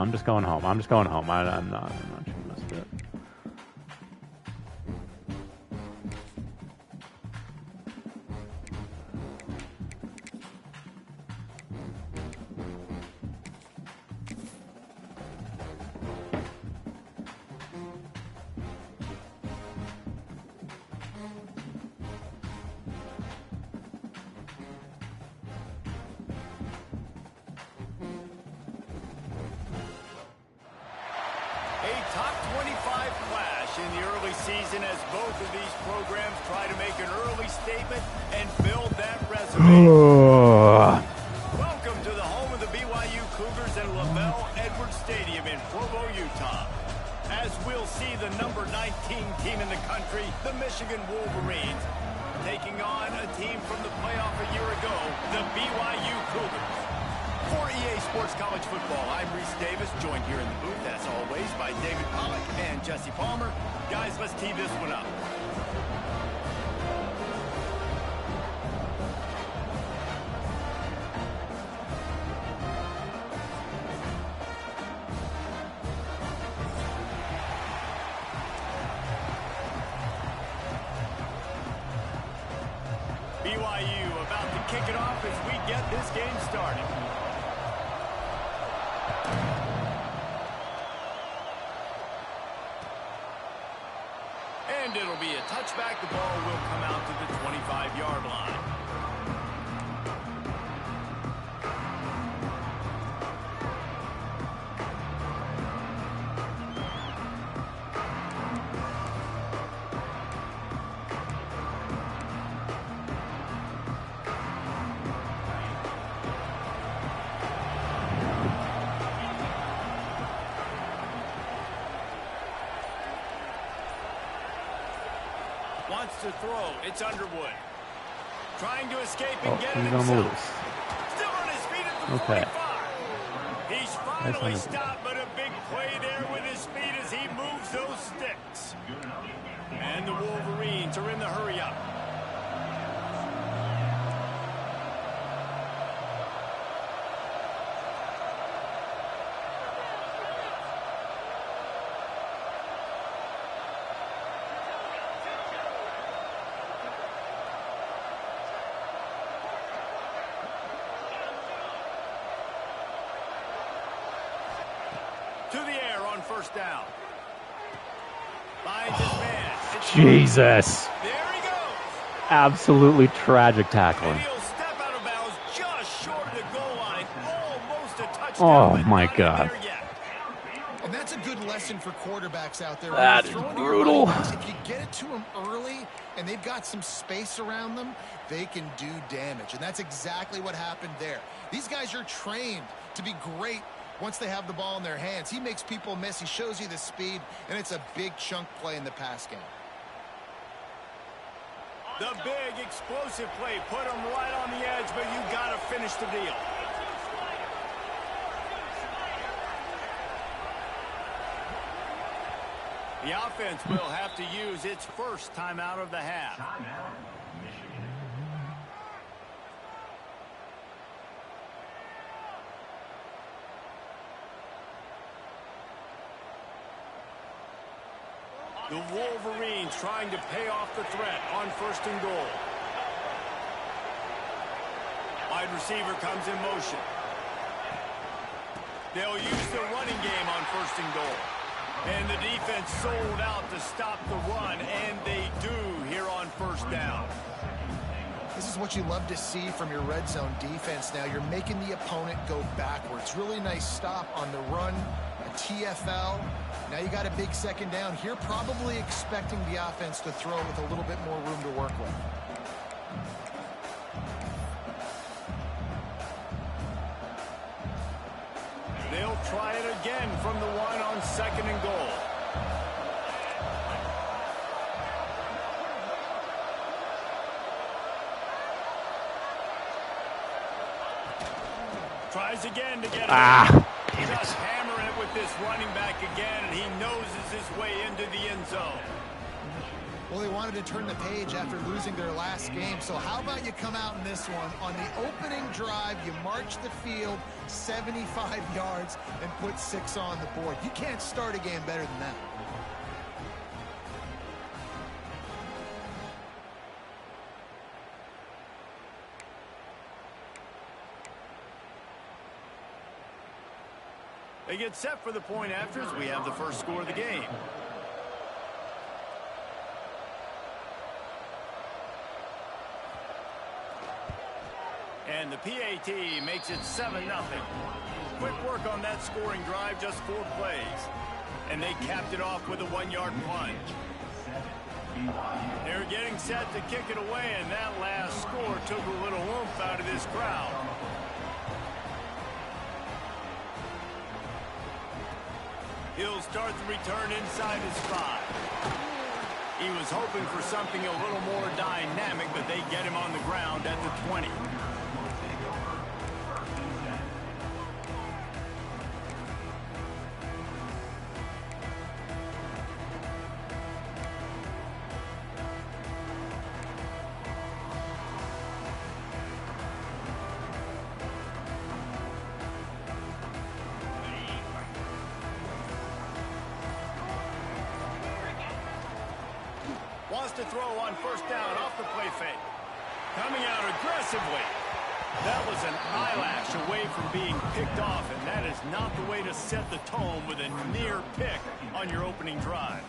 I'm just going home. I'm not sure this bit. To throw, it's Underwood. Trying to escape and get it himself. Still on his feet at the 45. He's finally stopped, but a big play there with his speed as he moves those sticks. And the Wolverines are in the hurry-up. First down. Finds his man. Jesus. There he goes. Absolutely tragic tackling. And he'll step out of bounds just short of the goal line. Almost a touchdown. Oh, my God. And that's a good lesson for quarterbacks out there. That is brutal. If you get it to them early and they've got some space around them, they can do damage. And that's exactly what happened there. These guys are trained to be great once they have the ball in their hands. He makes people miss. He shows you the speed, and it's a big chunk play in the pass game. The big explosive play put him right on the edge, but you got to finish the deal. The offense will have to use its first timeout of the half. The Wolverines trying to pay off the threat on first and goal. Wide receiver comes in motion. They'll use the running game on first and goal. And the defense sold out to stop the run, and they do here on first down. This is what you love to see from your red zone defense now. You're making the opponent go backwards. Really nice stop on the run, a TFL. Now you got a big second down here, probably expecting the offense to throw with a little bit more room to work with. They'll try it again from the one on second and goal. Tries again to get it. Just hammer it with this running back again, and he noses his way into the end zone. Well, they wanted to turn the page after losing their last game. So how about you come out in this one? On the opening drive, you march the field 75 yards and put 6 on the board. You can't start a game better than that. They get set for the point after as we have the first score of the game. And the PAT makes it 7-0. Quick work on that scoring drive, just 4 plays. And they capped it off with a 1-yard plunge. They're getting set to kick it away, and that last score took a little oomph out of this crowd. He'll start the return inside his 5. He was hoping for something a little more dynamic, but they get him on the ground at the 20. Wants to throw on first down off the play fake. Coming out aggressively. That was an eyelash away from being picked off, and that is not the way to set the tone with a near pick on your opening drive.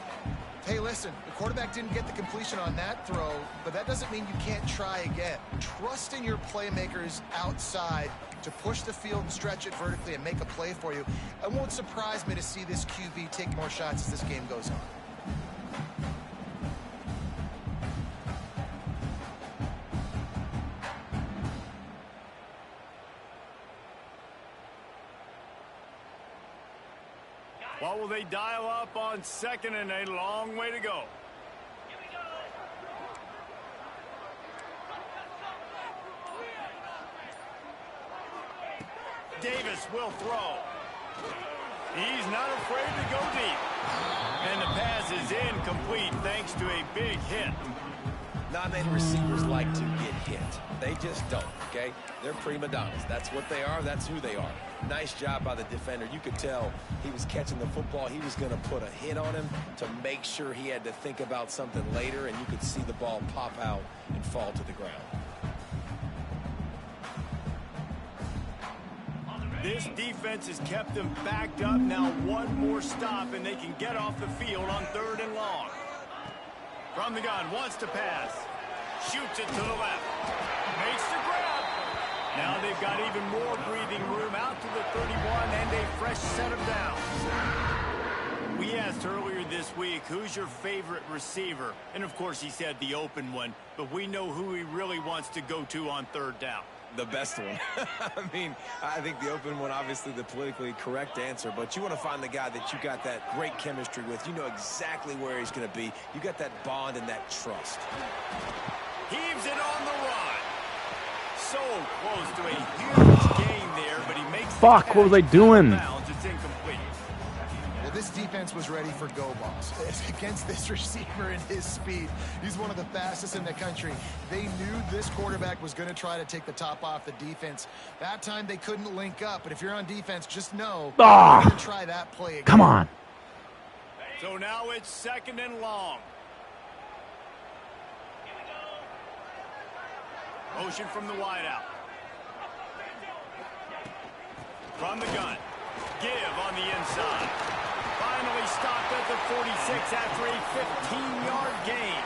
Hey, listen, the quarterback didn't get the completion on that throw, but that doesn't mean you can't try again. Trust in your playmakers outside to push the field and stretch it vertically and make a play for you. It won't surprise me to see this QB take more shots as this game goes on. What will they dial up on second and a long way to go? Davis will throw. He's not afraid to go deep. And the pass is incomplete thanks to a big hit. Not many receivers like to get hit. They just don't, okay? They're prima donnas. That's what they are. That's who they are. Nice job by the defender. You could tell he was catching the football. He was going to put a hit on him to make sure he had to think about something later, and you could see the ball pop out and fall to the ground. This defense has kept them backed up. Now one more stop, and they can get off the field on 3rd and long. From the gun, wants to pass. Shoots it to the left. Makes the grab. Now they've got even more breathing room out to the 31 and a fresh set of downs. We asked earlier this week, who's your favorite receiver? And of course he said the open one, but we know who he really wants to go to on 3rd down. The best one. I mean, I think the open one, obviously the politically correct answer, but you want to find the guy that you got that great chemistry with. You know exactly where he's going to be. You got that bond and that trust. Heaves it on the run. So close to a huge gain there, but he makes Fuck, what was I doing? It's incomplete. Well, this defense was ready for go balls. Against this receiver and his speed, he's one of the fastest in the country. They knew this quarterback was going to try to take the top off the defense. That time they couldn't link up, but if you're on defense, just know they're going to try that play again. Come on. So now it's 2nd and long. Motion from the wideout. From the gun. Give on the inside. Finally stopped at the 46 after a 15-yard gain.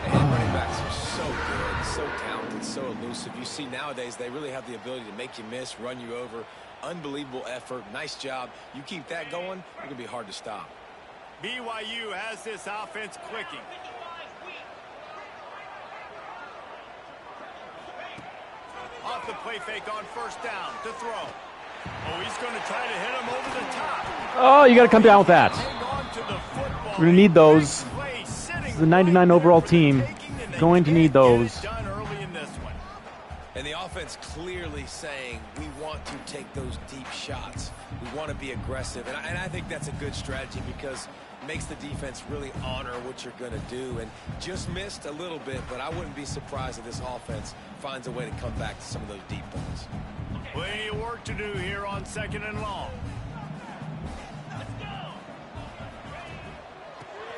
And running backs are so good, so talented, so elusive. You see nowadays they really have the ability to make you miss, run you over. Unbelievable effort. Nice job. You keep that going, it's going to be hard to stop. BYU has this offense clicking. Off the play fake on 1st down to throw. Oh, he's going to try to hit him over the top. Oh, you got to come down with that. Hang on to the football. We're going to need those. This is a 99 overall team. Going to need those. And the offense clearly saying we want to take those deep shots. We want to be aggressive. And I think that's a good strategy because makes the defense really honor what you're going to do. And just missed a little bit, but I wouldn't be surprised if this offense finds a way to come back to some of those deep balls. Plenty of work to do here on 2nd and long.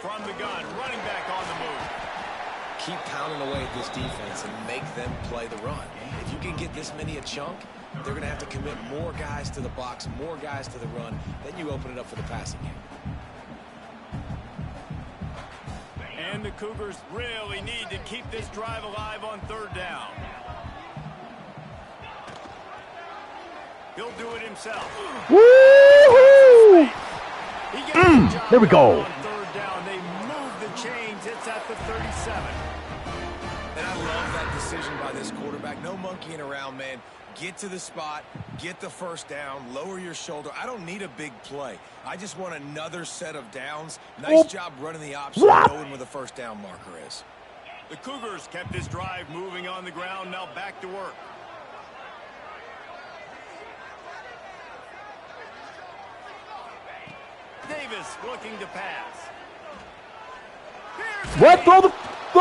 From the gun, running back on the move. Keep pounding away at this defense and make them play the run. If you can get this many a chunk, they're going to have to commit more guys to the box, more guys to the run. Then you open it up for the passing game. And the Cougars really need to keep this drive alive on 3rd down. He'll do it himself. Woo-hoo! There we go. On 3rd down, they move the chains. It's at the 37. And I love that decision by this quarterback. No monkeying around, man. Get to the spot, get the 1st down, lower your shoulder. I don't need a big play. I just want another set of downs. Nice job running the option, knowing where the 1st down marker is. The Cougars kept this drive moving on the ground. Now back to work. Davis looking to pass. What? Throw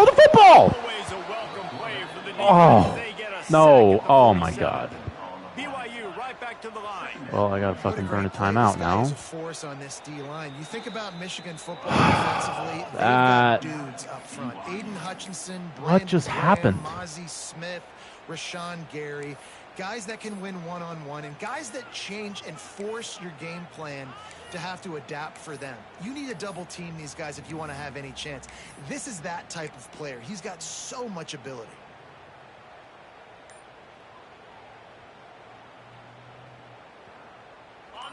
the football! Always a welcome play for the defense. Oh, They get a no. sack at the Oh, my 47. God. BYU right back to the line. Well, I got to fucking burn a timeout now. A force on this D-line. You think about Michigan football defensively. They've That- got dudes up front. Aiden Hutchinson, What Brandon just Graham, happened? Mozzie Smith, Rashawn Gary. Guys that can win one-on-one and guys that change and force your game plan to have to adapt for them. You need to double team these guys if you want to have any chance. This is that type of player. He's got so much ability.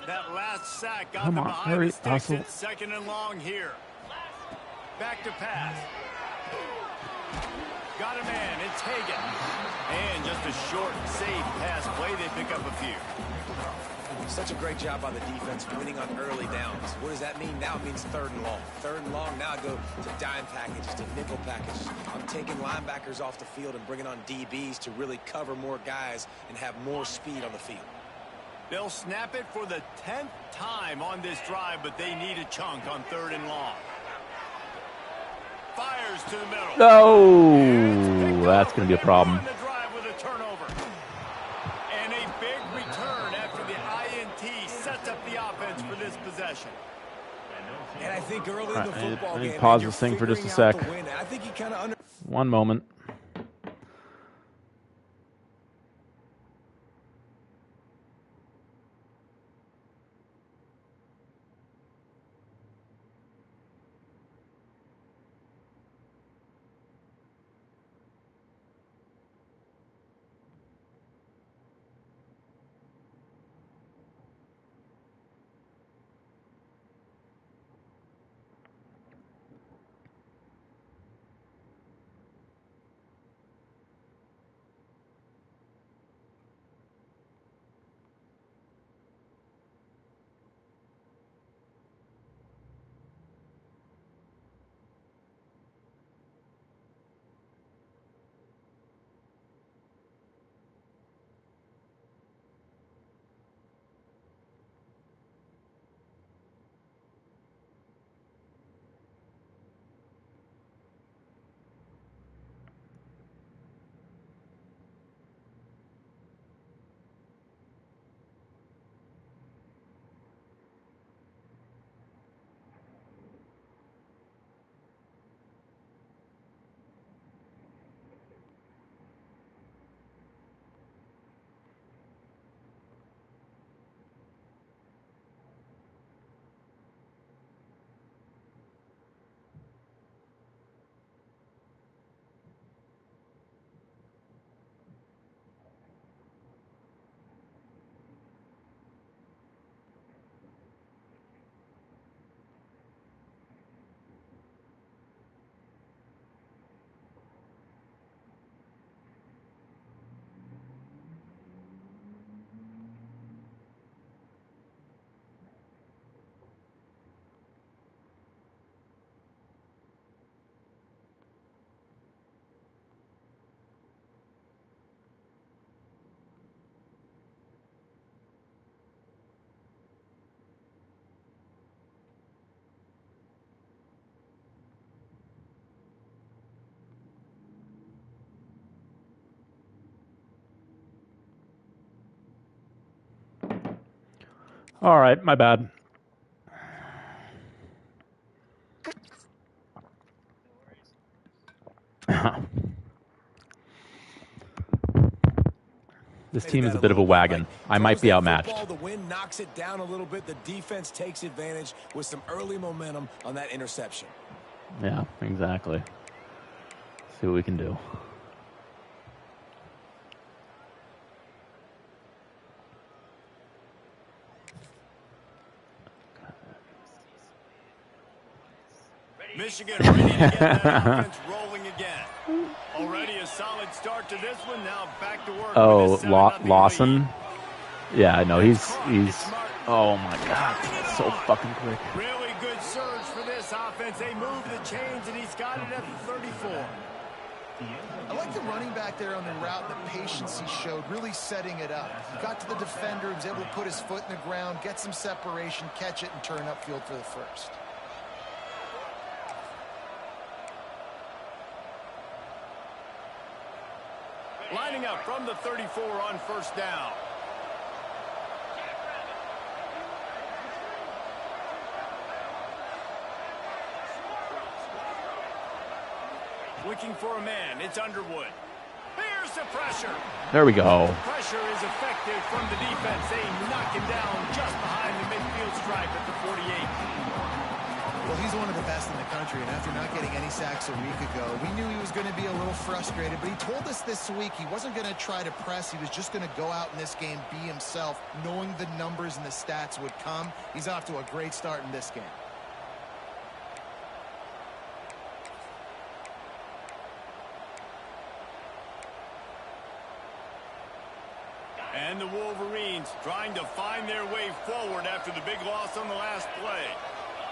That last sack got Come them on, behind hurry, the sticks. hustle. It's 2nd and long here. Back to pass. Got a man. It's Hagan. And just a short, safe pass play. They pick up a few. Such a great job by the defense winning on early downs. What does that mean? Now it means 3rd and long. 3rd and long, now I go to dime packages, to nickel packages. I'm taking linebackers off the field and bringing on DBs to really cover more guys and have more speed on the field. They'll snap it for the 10th time on this drive, but they need a chunk on 3rd and long. Fires to the middle. No, that's going to be a problem. On the drive with a turnover. And a big return after the INT sets up the offense for this possession. And I think early All in the right, football I need to game, pause you're this thing for just a figuring out sec. the win. I think he kind of One moment. All right, my bad. This team is a bit of a wagon. I might be outmatched. The wind knocks it down a little bit. The defense takes advantage with some early momentum on that interception. Yeah, exactly. See what we can do. Michigan ready to get that offense rolling again. Already a solid start to this one. Now back to work. Oh, Lawson. Yeah, I know he's. Oh my God, so fucking quick. Really good surge for this offense. They move the chains, and he's got it at the 34. I like the running back there on the route, the patience he showed, really setting it up. Got to the defender, was able to put his foot in the ground, get some separation, catch it, and turn upfield for the first. Lining up from the 34 on first down. Looking for a man. It's Underwood. Here's the pressure. There we go. Pressure is effective from the defense. They knock him down just behind the midfield stripe at the 48. Well, he's one of the best in the country, and after not getting any sacks a week ago, we knew he was going to be a little frustrated, but he told us this week he wasn't going to try to press. He was just going to go out in this game, be himself, knowing the numbers and the stats would come. He's off to a great start in this game. And the Wolverines trying to find their way forward after the big loss on the last play.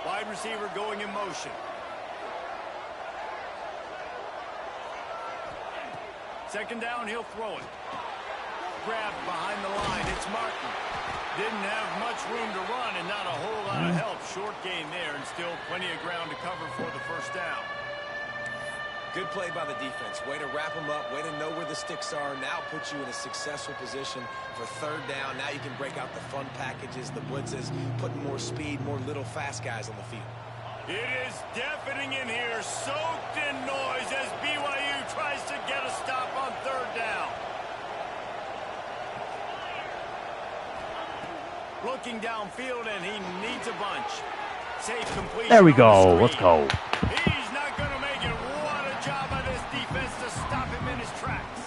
Wide receiver going in motion. Second down, he'll throw it. Grabbed behind the line. It's Martin. Didn't have much room to run and not a whole lot of help. Short gain there and still plenty of ground to cover for the first down. Good play by the defense. Way to wrap them up. Way to know where the sticks are. Now puts you in a successful position for third down. Now you can break out the fun packages, the blitzes, putting more speed, more little fast guys on the field. It is deafening in here, soaked in noise as BYU tries to get a stop on third down. Looking downfield, and he needs a bunch. Safe completion. There we go. Let's go. He's not going to make it. What a job by this defense to stop him in his tracks.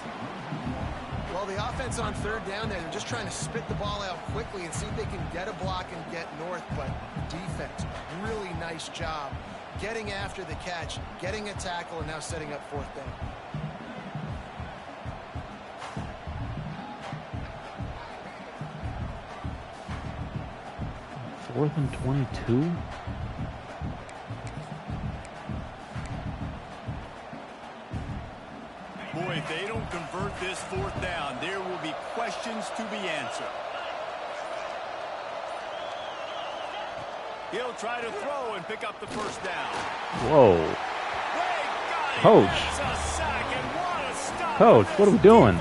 Well, the offense on third down there, they're just trying to spit the ball out quickly and see if they can get a block and get north, but defense, really nice job getting after the catch, getting a tackle, and now setting up fourth down. Fourth and 22? Boy, if they don't convert this fourth down, there will be questions to be answered. He'll try to throw and pick up the first down. Whoa. Coach. Coach, what are we doing?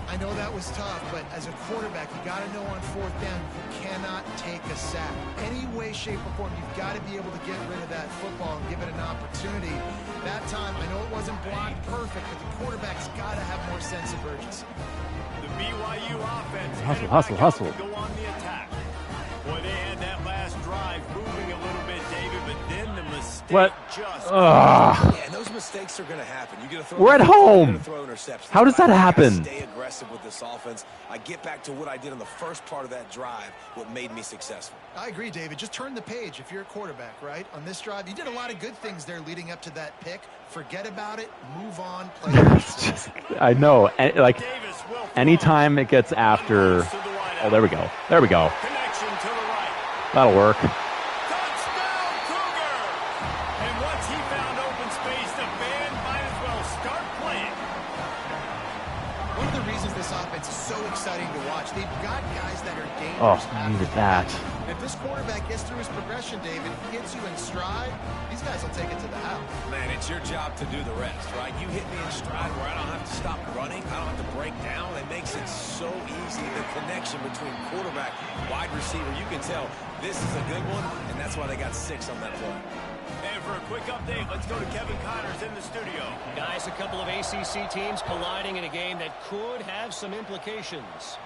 I know that was tough, but as a quarterback, you got to know on fourth down, you cannot take a sack. Any way, shape, or form, you've got to be able to get rid of that football and give it an opportunity. That time, I know it wasn't blocked perfect, but the quarterback's got to have more sense of urgency. The BYU offense hustle. Go on the attack. Boy, they had that last drive moving a little bit, David, but then the mistake just... Yeah, and those mistakes are going to happen. You throw We're at home. Throw interceptions. How does that happen? Stay aggressive with this offense. I get back to what I did on the first part of that drive, what made me successful. I agree, David. Just turn the page if you're a quarterback, right? On this drive, you did a lot of good things there leading up to that pick. Forget about it. Move on. Play. I know. Like, anytime it gets after... Oh, there we go. There we go. Connection to the right. That'll work. Touchdown, Cougar! And once he found open space, the band might as well start playing. One of the reasons this offense is so exciting to watch, they've got guys that are dangerous. Oh, I needed that. If this quarterback gets through his progression, David, hits you in stride, these guys will take it to the house. Man, it's your job to do the rest, right? You hit me in stride where I don't have to stop running. I don't have to break down. It makes it so easy, the connection between quarterback, wide receiver. You can tell this is a good one, and that's why they got 6 on that play. And for a quick update, let's go to Kevin Connors in the studio. Guys, a couple of ACC teams colliding in a game that could have some implications.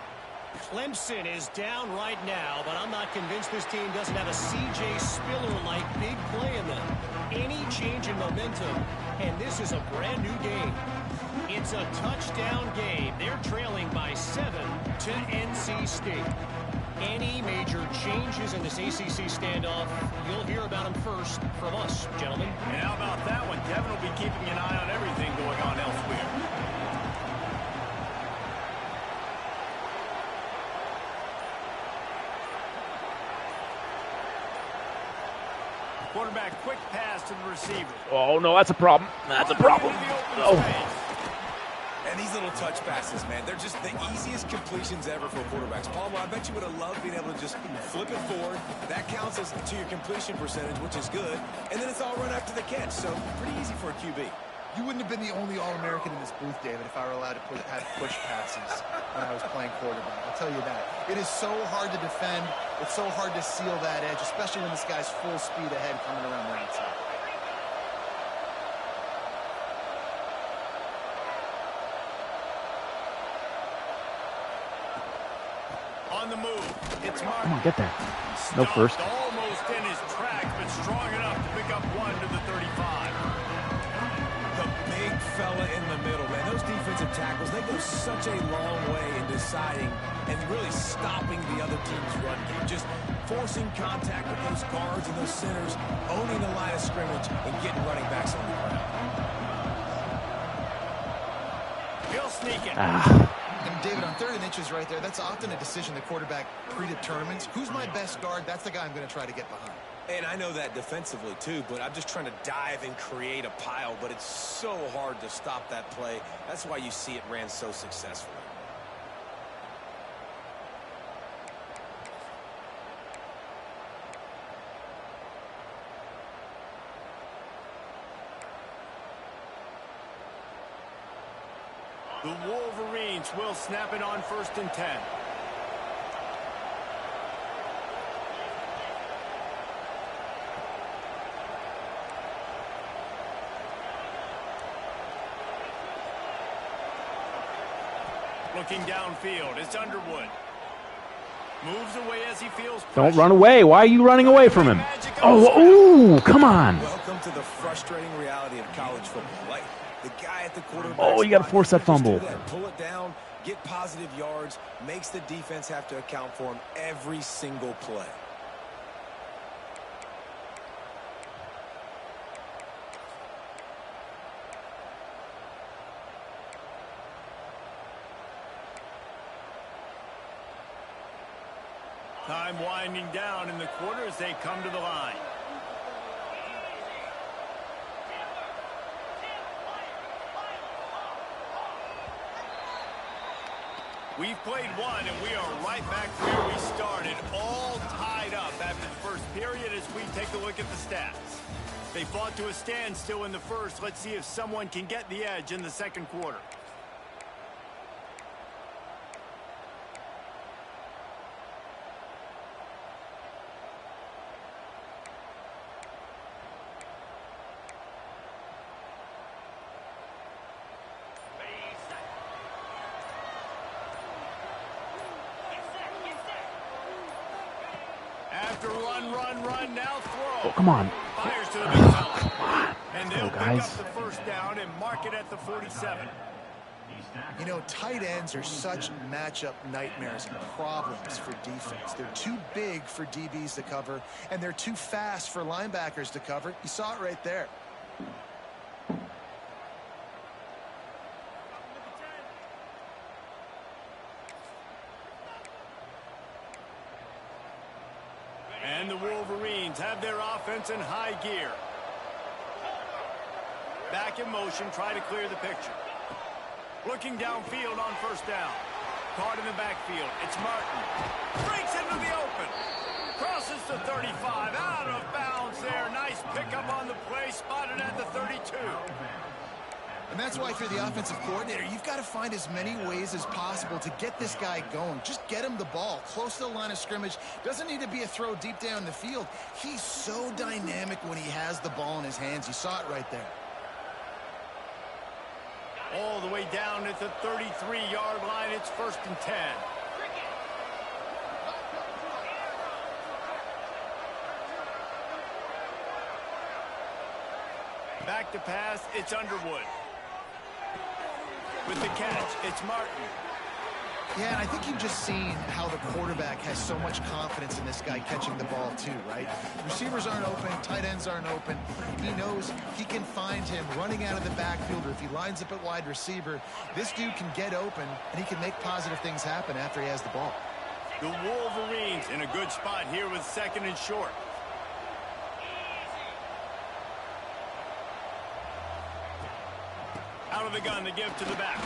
Clemson is down right now, but I'm not convinced this team doesn't have a C.J. Spiller-like big play in them. Any change in momentum, and this is a brand new game. It's a touchdown game. They're trailing by 7 to NC State. Any major changes in this ACC standoff, you'll hear about them first from us, gentlemen. And how about that one? Kevin will be keeping an eye on everything going on elsewhere. Quarterback, quick pass to the receiver. Oh, no, that's a problem. That's a problem. Oh. And these little touch passes, man, they're just the easiest completions ever for quarterbacks. Palmer, I bet you would have loved being able to just flip it forward. That counts as to your completion percentage, which is good. And then it's all run after the catch, so pretty easy for a QB. You wouldn't have been the only All-American in this booth, David, if I were allowed to have push passes when I was playing quarterback. I'll tell you that. It is so hard to defend. It's so hard to seal that edge, especially when this guy's full speed ahead coming around the outside. On the move, it's Martin. Come on, get there. No first. Almost in his tracks, but strong enough to pick up 1 to the 35. The big fella in the middle, man. Those defensive tackles, they go such a long way in deciding and really stopping the other team's run game. Just forcing contact with those guards and those centers, owning the line of scrimmage, and getting running backs on the ground. He'll sneak it. And David, on 3rd and inches right there, that's often a decision the quarterback predetermines. Who's my best guard? That's the guy I'm going to try to get behind. And I know that defensively, too, but I'm just trying to dive and create a pile, but it's so hard to stop that play. That's why you see it ran so successfully. The Wolverines will snap it on 1st and 10. Looking downfield, it's Underwood. Moves away as he feels pressure. Don't run away. Why are you running away from him? Oh, ooh, come on. Welcome to the frustrating reality of college football. Like the guy at the quarterback. Oh, you got to force that fumble. Pull it down, get positive yards, makes the defense have to account for him every single play. Time winding down in the quarter as they come to the line. We've played one, and we are right back where we started, all tied up after the first period as we take a look at the stats. They fought to a standstill in the first. Let's see if someone can get the edge in the second quarter. After run, now throw. Oh, come on. Fires to the big fella. Come on. And Let's they'll go, pick guys. up the first down and mark it at the 47. You know, tight ends are such matchup nightmares and problems for defense. They're too big for DBs to cover, and they're too fast for linebackers to cover. You saw it right there. And the Wolverines have their offense in high gear. Back in motion, try to clear the picture. Looking downfield on first down. Caught in the backfield. It's Martin. Breaks into the open. Crosses the 35, out of bounds there. Nice pickup on the play, spotted at the 32. And that's why if you're the offensive coordinator, you've got to find as many ways as possible to get this guy going. Just get him the ball close to the line of scrimmage. Doesn't need to be a throw deep down the field. He's so dynamic when he has the ball in his hands. You saw it right there. All the way down at the 33-yard line. It's 1st and 10. Back to pass, it's Underwood. With the catch, it's Martin. Yeah, and I think you've just seen how the quarterback has so much confidence in this guy catching the ball too, right? Receivers aren't open, tight ends aren't open. He knows he can find him running out of the backfield, or if he lines up at wide receiver, this dude can get open, and he can make positive things happen after he has the ball. The Wolverines in a good spot here with 2nd and short. Out of the gun to give to the back.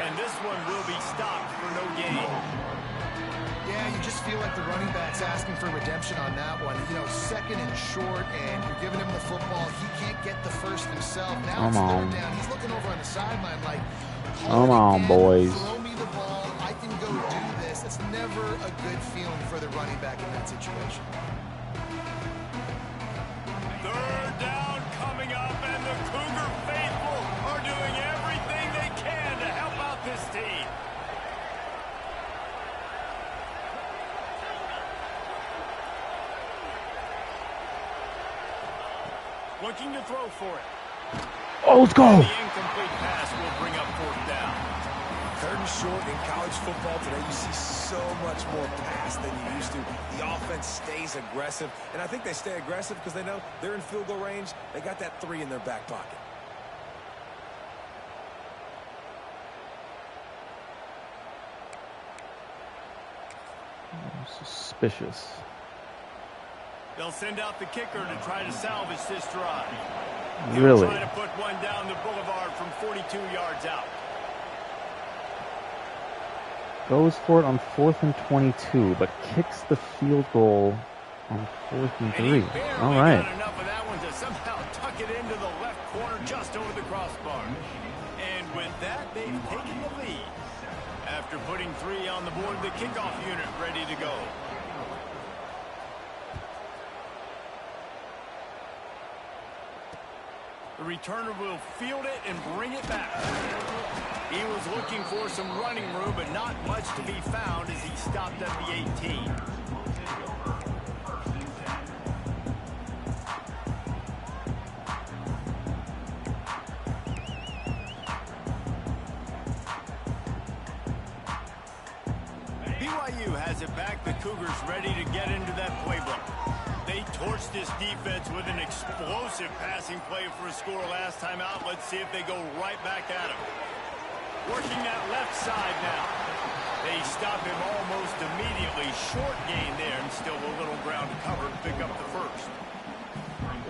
And this one will be stopped for no gain. Yeah, you just feel like the running back's asking for redemption on that one. You know, 2nd and short, and you're giving him the football. He can't get the first himself. Now it's 3rd down. He's looking over on the sideline like, come on, boys. Throw me the ball. I can go do this. It's never a good feeling for the running back in that situation. 3rd down coming up, and the Cougar faithful are doing everything they can to help out this team. Looking to throw for it. Oh, let's go. And the incomplete pass will bring up 4th down. 3rd and short in college football today, you see so much more pass than you used to. The offense stays aggressive, and I think they stay aggressive because they know they're in field goal range. They got that 3 in their back pocket. Suspicious. They'll send out the kicker to try to salvage this drive. Really? He'll try to put one down the boulevard from 42 yards out. Goes for it on 4th and 22, but kicks the field goal on 4th and 3. All right. Got enough of that one to somehow tuck it into the left corner just over the crossbar. And with that, they've taken the lead. After putting 3 on the board, the kickoff unit ready to go. The returner will field it and bring it back. He was looking for some running room, but not much to be found as he stopped at the 18. BYU has it back. The Cougars ready to get into that playbook. They torched this defense with an explosive passing play for a score last time out. Let's see if they go right back at him. Working that left side now. They stop him almost immediately. Short gain there, and still a little ground to cover to pick up the 1st.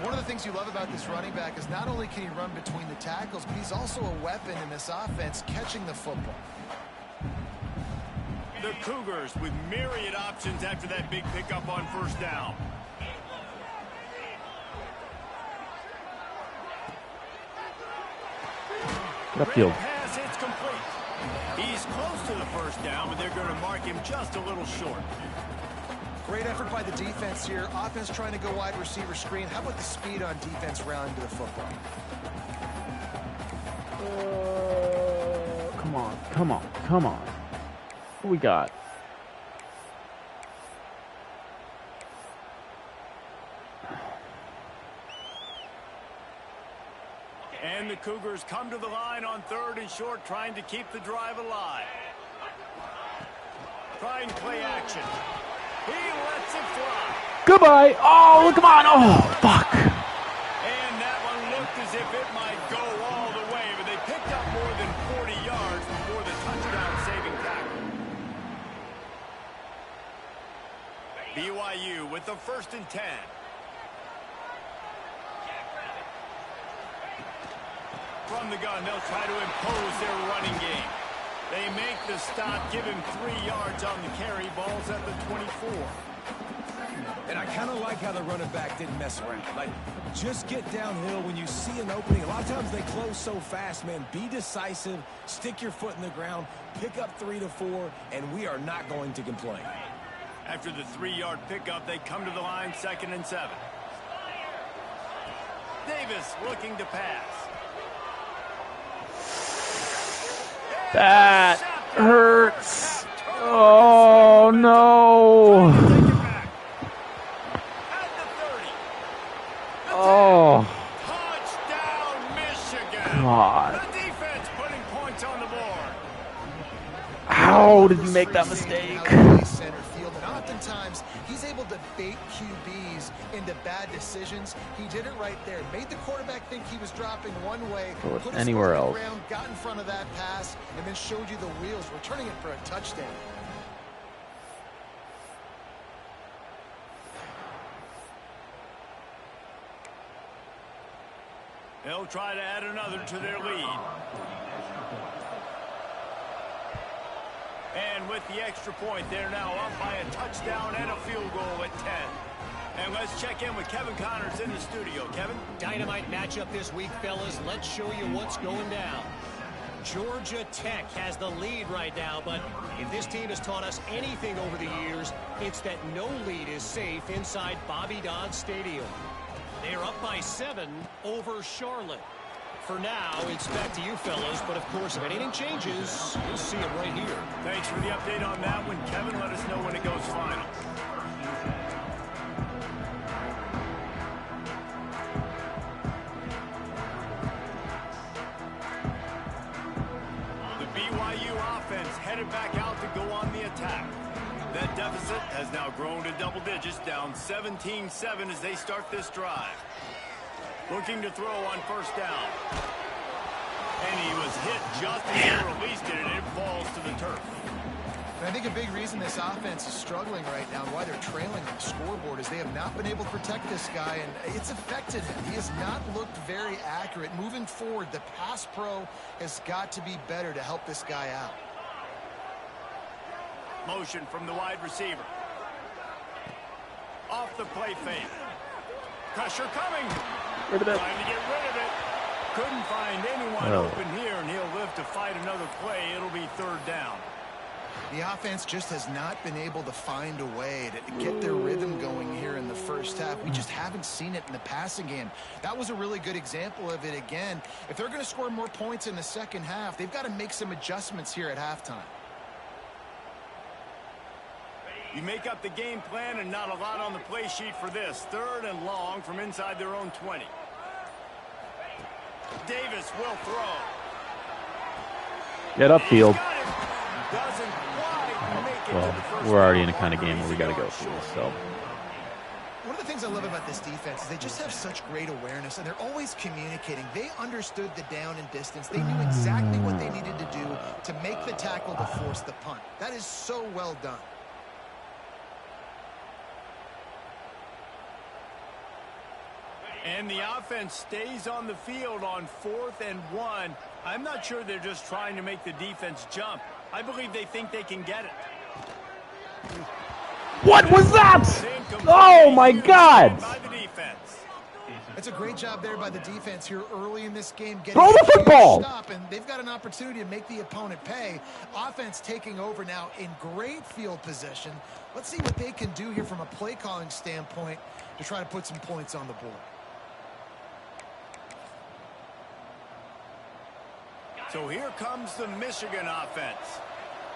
One of the things you love about this running back is not only can he run between the tackles, but he's also a weapon in this offense catching the football. The Cougars with myriad options after that big pickup on 1st down. Upfield. Pass, it's complete. He's close to the 1st down, but they're going to mark him just a little short. Great effort by the defense here. Offense trying to go wide receiver screen. How about the speed on defense rallying to the football? Come on, come on, come on. What we got? And the Cougars come to the line on 3rd and short, trying to keep the drive alive. Trying play action. He lets it fly. Goodbye. Oh, come on. Oh, fuck. And that one looked as if it might go all the way, but they picked up more than 40 yards before the touchdown-saving tackle. BYU with the 1st and 10. From the gun, they'll try to impose their running game. They make the stop, give him 3 yards on the carry. Ball's at the 24. And I kind of like how the running back didn't mess around. Like, just get downhill when you see an opening. A lot of times they close so fast, man. Be decisive, stick your foot in the ground, pick up 3 to 4, and we are not going to complain. After the 3-yard pickup, they come to the line, 2nd and 7. Davis looking to pass. That hurts. Oh, no. Oh. Touchdown, Michigan. God. The defense putting points on the board. How did you make that mistake? Center field, and oftentimes he's able to bait QBs into bad decisions. He did it right there. Made the quarterback think he was dropping one way. Or put anywhere his foot on else. the ground, got in front of that pass, and then showed you the wheels, returning it for a touchdown. They'll try to add another to their lead. And with the extra point, they're now up by a touchdown and a field goal at 10. And let's check in with Kevin Connors in the studio. Kevin? Dynamite matchup this week, fellas. Let's show you what's going down. Georgia Tech has the lead right now, but if this team has taught us anything over the years, it's that no lead is safe inside Bobby Dodd Stadium. They're up by 7 over Charlotte. For now, it's back to you fellas, but of course, if anything changes, you'll see it right here. Thanks for the update on that one, Kevin. Let us know when it goes final. The BYU offense headed back out to go on the attack. That deficit has now grown to double digits, down 17-7 as they start this drive. Looking to throw on first down. And he was hit just as he released it, and it falls to the turf. And I think a big reason this offense is struggling right now and why they're trailing on the scoreboard is they have not been able to protect this guy, and it's affected him. He has not looked very accurate. Moving forward, the pass pro has got to be better to help this guy out. Motion from the wide receiver. Off the play fake. Pressure coming. Rid of it. Trying to get rid of it. Couldn't find anyone open here, and he'll live to fight another play. It'll be 3rd down. The offense just has not been able to find a way to get their rhythm going here in the first half. We just haven't seen it in the passing game. That was a really good example of it again. If they're going to score more points in the second half, they've got to make some adjustments here at halftime. You make up the game plan and not a lot on the play sheet for this. 3rd and long from inside their own 20. Davis will throw. Get upfield. Doesn't quite make it Well, to the first we're already in a down. kind of game where we got to go through this, so. One of the things I love about this defense is they just have such great awareness, and they're always communicating. They understood the down and distance. They knew exactly what they needed to do to make the tackle to force the punt. That is so well done. And the offense stays on the field on 4th and 1. I'm not sure they're just trying to make the defense jump. I believe they think they can get it. What was that? Oh, my God. By the defense. It's a great job there by the defense here early in this game. Throw the a huge football. Stop, and they've got an opportunity to make the opponent pay. Offense taking over now in great field position. Let's see what they can do here from a play calling standpoint to try to put some points on the board. So here comes the Michigan offense.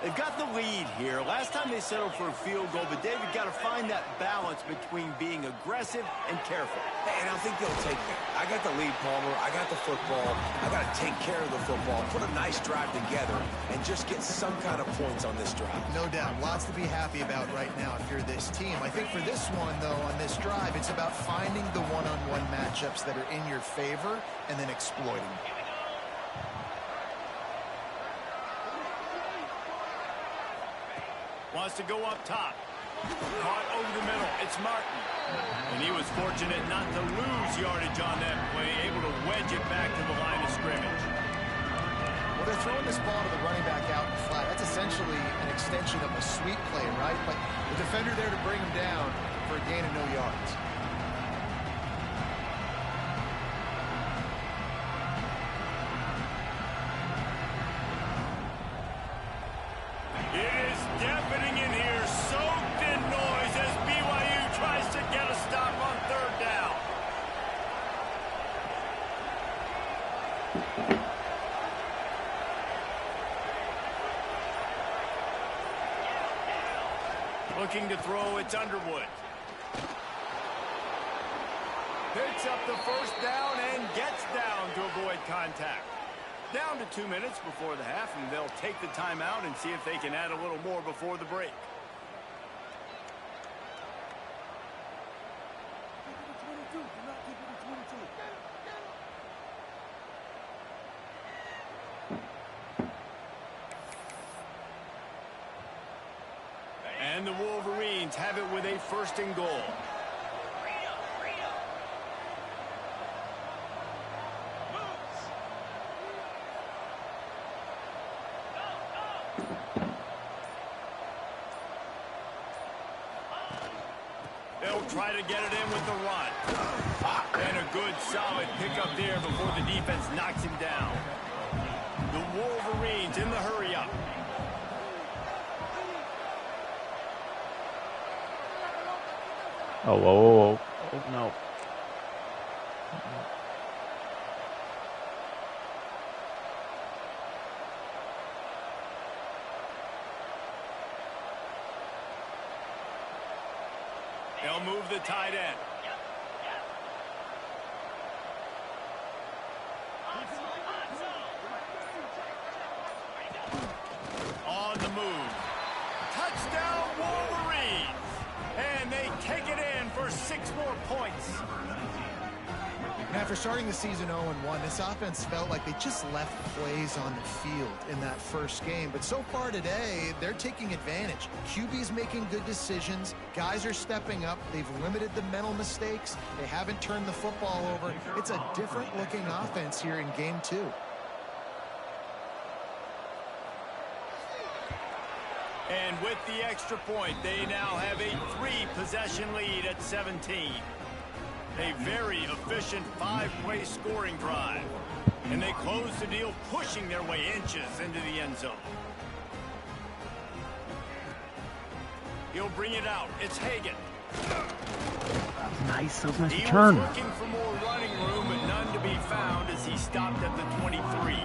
They've got the lead here. Last time they settled for a field goal, but David got to find that balance between being aggressive and careful. And I think they'll take that. I got the lead, Palmer. I got the football. I got to take care of the football, put a nice drive together, and just get some kind of points on this drive. No doubt. Lots to be happy about right now if you're this team. I think for this one, though, on this drive, it's about finding the one-on-one matchups that are in your favor and then exploiting them. Wants to go up top. Caught over the middle. It's Martin. And he was fortunate not to lose yardage on that play, able to wedge it back to the line of scrimmage. Well, they're throwing this ball to the running back out in the flat. That's essentially an extension of a sweep play, right? But the defender there to bring him down. for a gain of no yards. It is deafening in here, soaked in noise as BYU tries to get a stop on third down. Looking to throw, it's Underwood. Picks up the first down and gets down to avoid contact. Down to 2 minutes before the half, and they'll take the timeout and see if they can add a little more before the break. And the Wolverines have it with a 1st and goal. They'll try to get it in with the run. And a good solid pickup there before the defense knocks him down. The Wolverines in the hurry up. Oh, whoa, whoa, whoa. Oh, no. They'll move the tight end. On the move. Touchdown Wolverines. And they take it in for 6 more points. And after starting the season 0-1, this offense felt like they just left plays on the field in that first game. But so far today, they're taking advantage. QB's making good decisions. Guys are stepping up. They've limited the mental mistakes. They haven't turned the football over. It's a different looking offense here in game 2. And with the extra point, they now have a 3-possession lead at 17. A very efficient 5-play scoring drive. And they close the deal, pushing their way inches into the end zone. He'll bring it out. It's Hagan. Nice. That was nice He return. was looking for more running room, but none to be found as he stopped at the 23.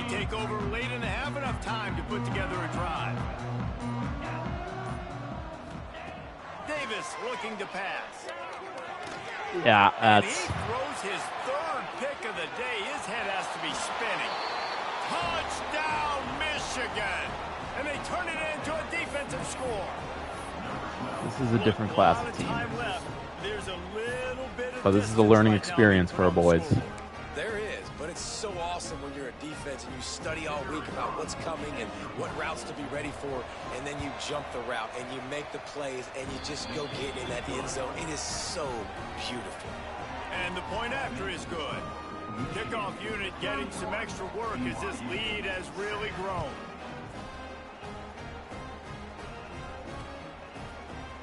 Take over late in the half, enough time to put together a drive. Davis looking to pass. Yeah, And that's... he throws his 3rd pick of the day. His head has to be spinning. Touchdown, Michigan! And they turn it into a defensive score. This is a different class of team. Left. There's a little bit of But this is a learning experience for our boys. There is, but it's so awesome when you're a defense and you study all week about what's coming and what routes to be ready for, and then you jump the route and you make the plays and you just go get in that end zone. It is so beautiful. And the point after is good. Kickoff unit getting some extra work as this lead has really grown.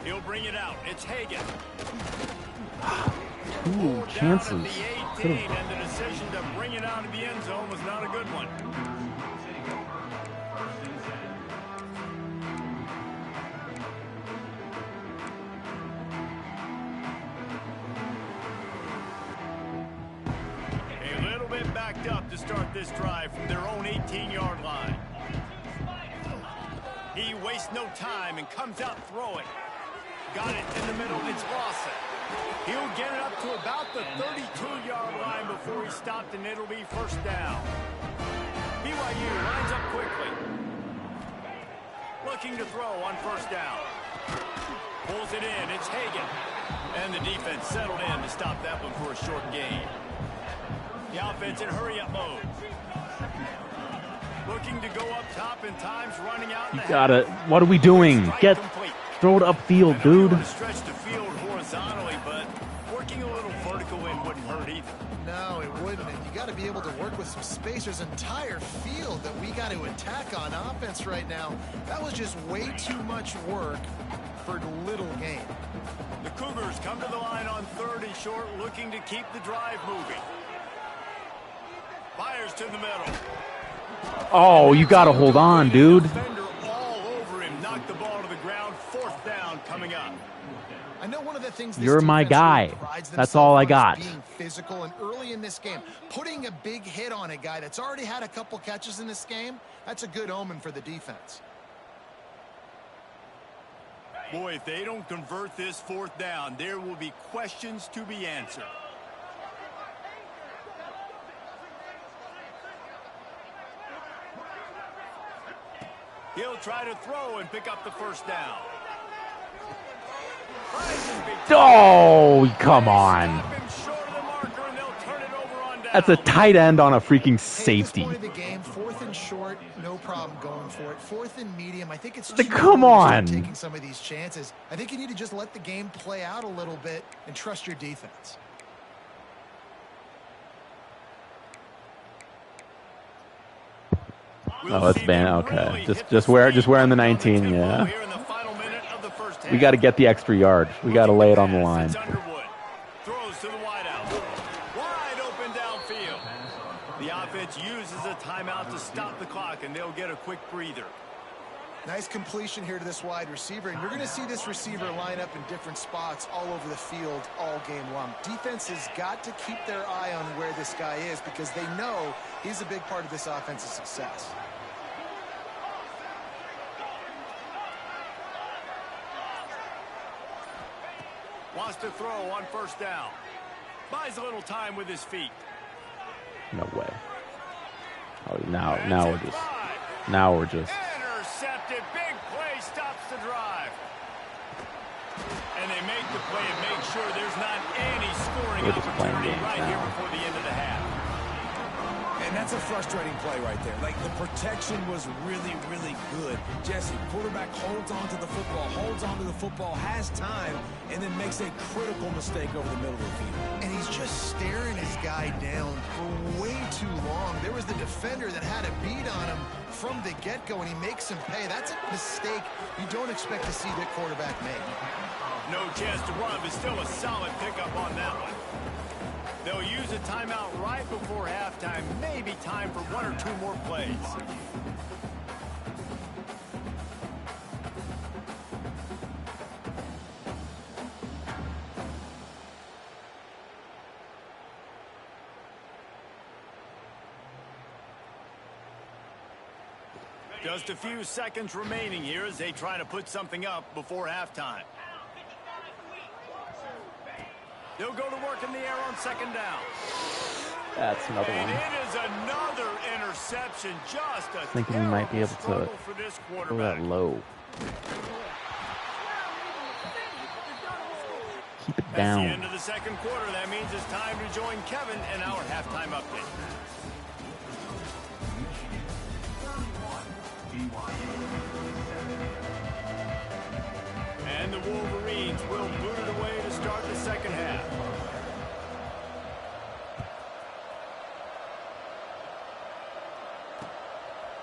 He'll bring it out. It's Hagan. 2 chances. The 18, and the decision to bring it out of the end zone was not a good one. A little bit backed up to start this drive from their own 18-yard line. He wastes no time and comes out throwing. Got it in the middle. It's Lawson. He'll get it up to about the 32-yard line before he's stopped, and it'll be 1st down. BYU lines up quickly. Looking to throw on 1st down. Pulls it in. It's Hagan. And the defense settled in to stop that one for a short gain. The offense in hurry-up mode. Looking to go up top, and time's running out. You got it. What are we doing? Throw it upfield, dude. Stretch the field for horizontally, but working a little vertical in wouldn't hurt either. No, it wouldn't. And you got to be able to work with some space. There's an entire field that we got to attack on offense right now. That was just way too much work for little gain. The Cougars come to the line on 3rd and short, looking to keep the drive moving. Fires to the middle. Oh, you got to hold on, dude. Defender all over him, knocked the ball to the ground. 4th down coming up. I know one of the things you're my guy. That's all I got. Being physical, and early in this game, putting a big hit on a guy that's already had a couple catches in this game, that's a good omen for the defense. Boy, if they don't convert this 4th down, there will be questions to be answered. He'll try to throw and pick up the 1st down. Oh, come on. That's a tight end on a freaking safety. At this point of the game, 4th and short, no problem going for it. 4th and medium, I think it's come on. Taking some of these chances. I think you need to just let the game play out a little bit and trust your defense. Oh, that's bad. Okay, just wearing the 19. Yeah, we got to get the extra yard. We got to lay it on the line. Throws to the wideout. Wide open downfield. The offense uses a timeout to stop the clock, and they'll get a quick breather. Nice completion here to this wide receiver, and you're going to see this receiver line up in different spots all over the field all game long. Defense has got to keep their eye on where this guy is because they know he's a big part of this offense's success. Wants to throw on 1st down. Buys a little time with his feet. No way. Oh, now we're just. Intercepted. Big play stops the drive. And they make the play and make sure there's not any scoring opportunity right here before the end of the half. And that's a frustrating play right there. Like, the protection was really, really good. Jesse, quarterback holds on to the football, has time, and then makes a critical mistake over the middle of the field. And he's just staring his guy down for way too long. There was the defender that had a beat on him from the get-go, and he makes him pay. That's a mistake you don't expect to see the quarterback make. No chance to run, but still a solid pickup on that one. They'll use a timeout right before halftime. Maybe time for 1 or 2 more plays. Just a few seconds remaining here as they try to put something up before halftime. They'll go to work in the air on 2nd down. That's another one. And it is another interception. Just a thinking we might be able to go that low. Keep it down. At the end of the 2nd quarter, that means it's time to join Kevin in our halftime update. And the Wolverines will boot it away to start the 2nd half.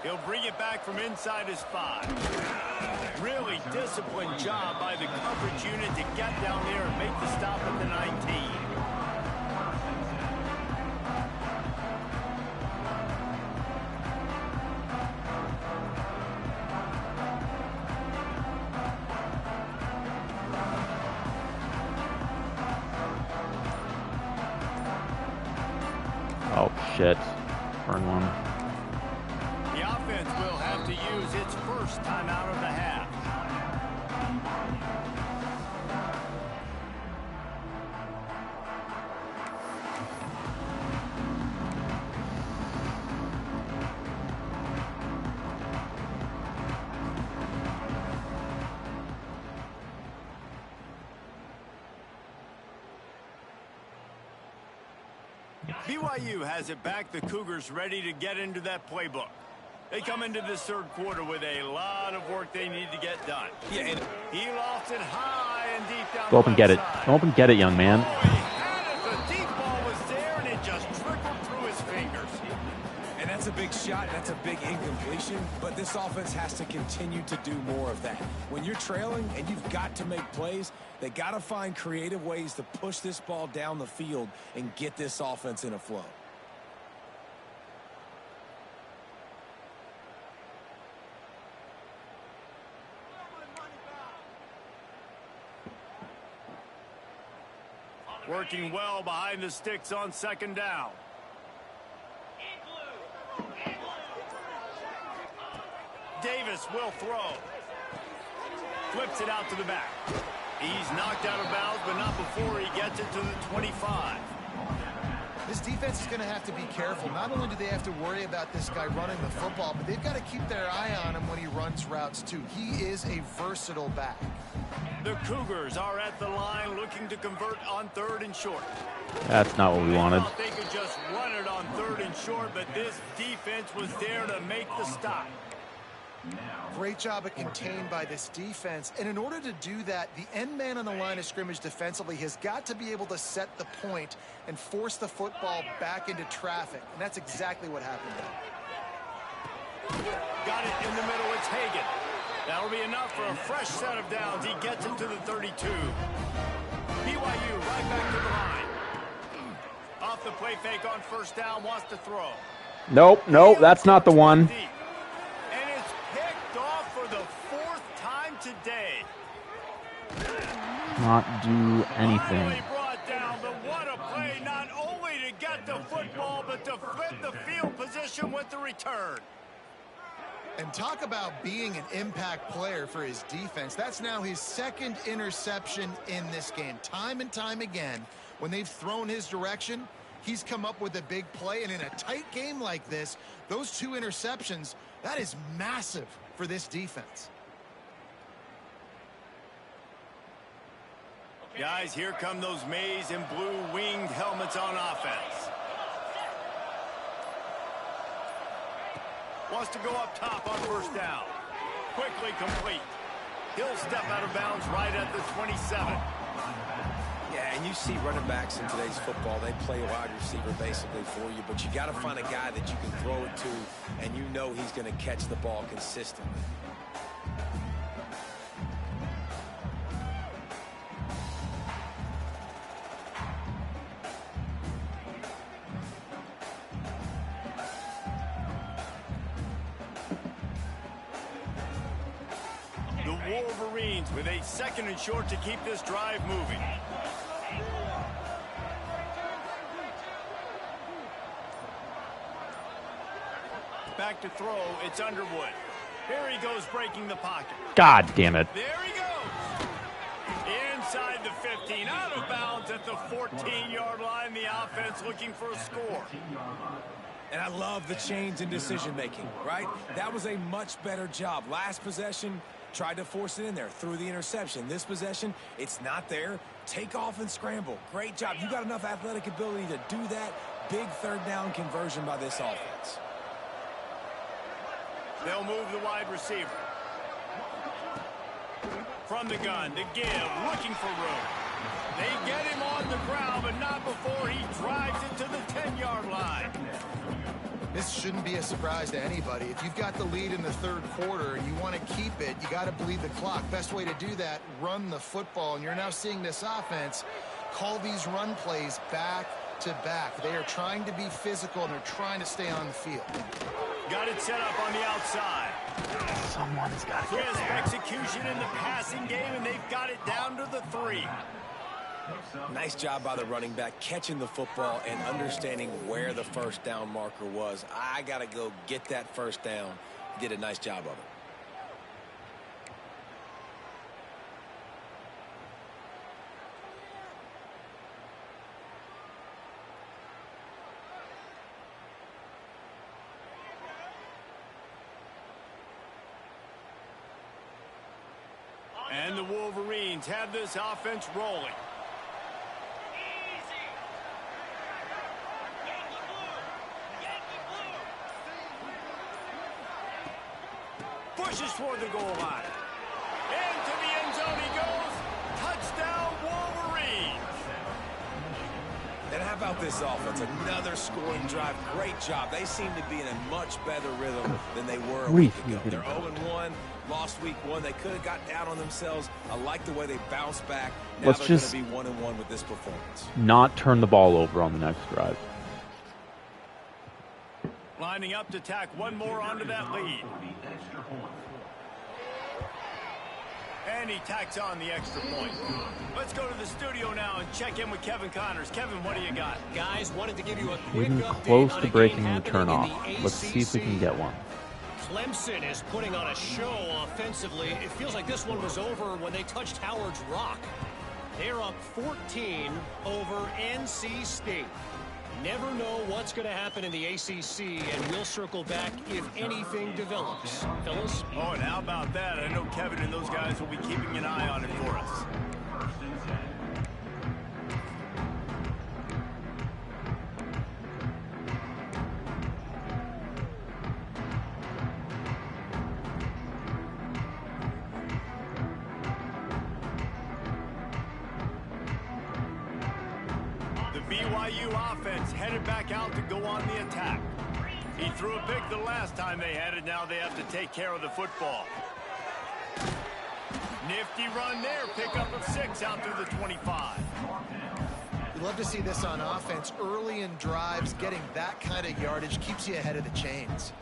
He'll bring it back from inside his 5. Really disciplined job by the coverage unit to get down there and make the stop at the 19. Oh, shit. Burn one. The offense will have to use its 1st timeout of the half. BYU has it back. The Cougars ready to get into that playbook. They come into this 3rd quarter with a lot of work they need to get done. Yeah, and he lofts it high, Go up and get it. Go up and get it, young man. The deep ball was there, and it just trickled through his fingers. And that's a big shot. That's a big incompletion. But this offense has to continue to do more of that. When you're trailing and you've got to make plays, they got to find creative ways to push this ball down the field and get this offense in a flow. Working well behind the sticks on second down. Davis will throw. Flips it out to the back. He's knocked out of bounds, but not before he gets it to the 25. This defense is going to have to be careful. Not only do they have to worry about this guy running the football, but they've got to keep their eye on him when he runs routes, too. He is a versatile back. The Cougars are at the line looking to convert on 3rd and short. That's not what we wanted. They could just run it on 3rd and short, but this defense was there to make the stop. Great job at contained by this defense. And in order to do that, the end man on the line of scrimmage defensively has got to be able to set the point and force the football back into traffic. And that's exactly what happened there. Got it in the middle. It's Hagan. That'll be enough for a fresh set of downs. He gets it to the 32. BYU right back to the line. Off the play fake on first down, wants to throw. Nope, that's not the one. And it's picked off for the 4th time today. Not do anything. Really brought down, but what a play, not only to get the football, but to flip the field position with the return. And talk about being an impact player for his defense. That's now his 2nd interception in this game. Time and time again, when they've thrown his direction, he's come up with a big play. And in a tight game like this, those 2 interceptions, that is massive for this defense. Guys, here come those maize and blue winged helmets on offense. Wants to go up top on first down. Quickly complete. He'll step out of bounds right at the 27. Yeah, and you see running backs in today's football, they play wide receiver basically for you, but you got to find a guy that you can throw it to, and you know he's going to catch the ball consistently. Wolverines with a 2nd and short to keep this drive moving. Back to throw, it's Underwood. Here he goes breaking the pocket. God damn it. There he goes. Inside the 15, out of bounds at the 14-yard line. The offense looking for a score. And I love the change in decision-making, right? That was a much better job. Last possession, tried to force it in there, threw the interception. This possession, it's not there. Take off and scramble. Great job. You got enough athletic ability to do that. Big 3rd down conversion by this offense. They'll move the wide receiver. From the gun, to give, looking for room. They get him on the ground, but not before he drives it to the 10-yard line. This shouldn't be a surprise to anybody. If you've got the lead in the 3rd quarter and you want to keep it, you got to bleed the clock. Best way to do that, run the football. And you're now seeing this offense call these run plays back to back. They are trying to be physical, and they're trying to stay on the field. Got it set up on the outside. Someone's got to get Crisp there. execution in the passing game, and they've got it down to the 3. Nice job by the running back, catching the football and understanding where the first down marker was. I got to go get that first down. Did a nice job of it. And the Wolverines have this offense rolling. Pushes toward the goal line. Into the end zone he goes. Touchdown. about this offense? Another scoring drive. Great job. They seem to be in a much better rhythm than they were a week ago. They're 0-1. Lost week 1. They could have got down on themselves. I like the way they bounced back. Now they're going to be 1-1 with this performance. Not turn the ball over on the next drive. Lining up to tack one more onto that lead. And he tacks on the extra point. Let's go to the studio now and check in with Kevin Connors. Kevin, what do you got? Guys, wanted to give you a quick update close on to a breaking game the turn off. happening in the Let's see if we can get one. Clemson is putting on a show offensively. It feels like this one was over when they touched Howard's Rock. They're up 14 over NC State. Never know what's going to happen in the ACC, and we'll circle back if anything develops. Fellas? Oh, and how about that? I know Kevin and those guys will be keeping an eye on it for us. BYU offense headed back out to go on the attack. He threw a pick the last time they had it. Now they have to take care of the football. Nifty run there. Pickup of 6 out through the 25. You'd love to see this on offense. Early in drives, getting that kind of yardage keeps you ahead of the chains.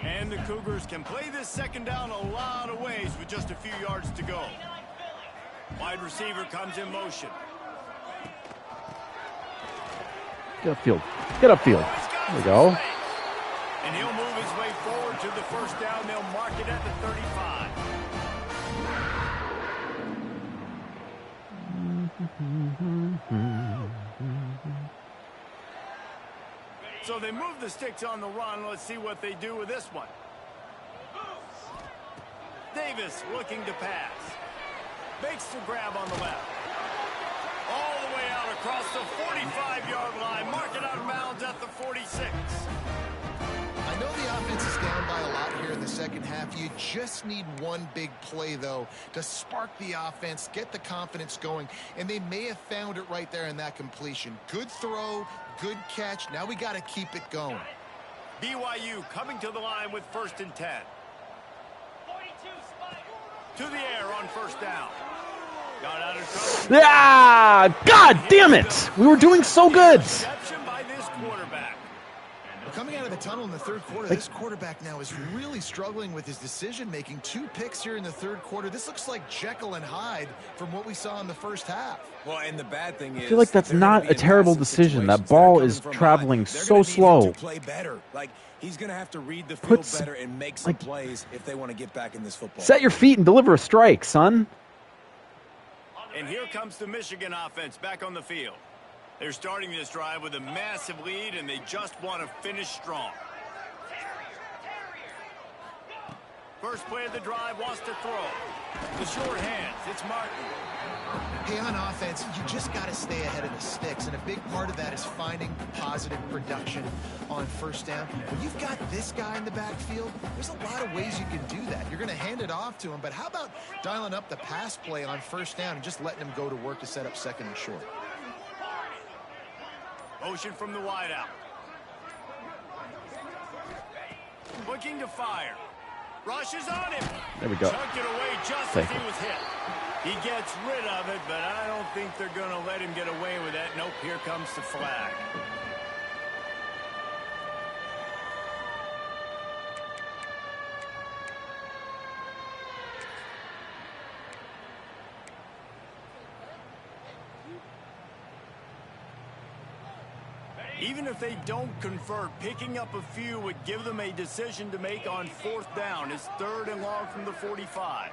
And the Cougars can play this second down a lot of ways with just a few yards to go. Wide receiver comes in motion. Get upfield. Get upfield. There we go. And he'll move his way forward to the first down. They'll mark it at the 35. So they move the sticks on the run. Let's see what they do with this one. Davis looking to pass. Makes the grab on the left. All the way out across the 45-yard line. Mark it out of bounds at the 46. I know the offense is down by a lot here in the second half. You just need one big play, though, to spark the offense, get the confidence going, and they may have found it right there in that completion. Good throw, good catch. Now we got to keep it going. BYU coming to the line with 1st and 10. To the air on first down. Got out of trouble. Ah! God damn it! We were doing so good. Reception by this quarterback. Coming out of the tunnel in the third quarter, this quarterback now is really struggling with his decision-making. 2 picks here in the third quarter. This looks like Jekyll and Hyde from what we saw in the first half. Well, and the bad thing is, I feel like that's not a terrible decision. That ball is traveling so slow. Play better. Like, he's going to have to read the field better and make some plays if they want to get back in this football. Set your feet and deliver a strike, son. And here comes the Michigan offense back on the field. They're starting this drive with a massive lead, and they just want to finish strong. First play of the drive, wants to throw. The short hands, it's Martin. Hey, on offense, you just got to stay ahead of the sticks, and a big part of that is finding positive production on first down. When you've got this guy in the backfield, there's a lot of ways you can do that. You're going to hand it off to him, but how about dialing up the pass play on first down and just letting him go to work to set up 2nd and short? Motion from the wideout. Looking to fire. Rushes on him. There we go. Chucked it away just as he was hit. He gets rid of it, but I don't think they're going to let him get away with that. Nope, here comes the flag. Even if they don't convert, picking up a few would give them a decision to make on 4th down. It's 3rd and long from the 45.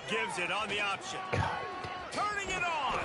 Gives it on the option. Turning it on.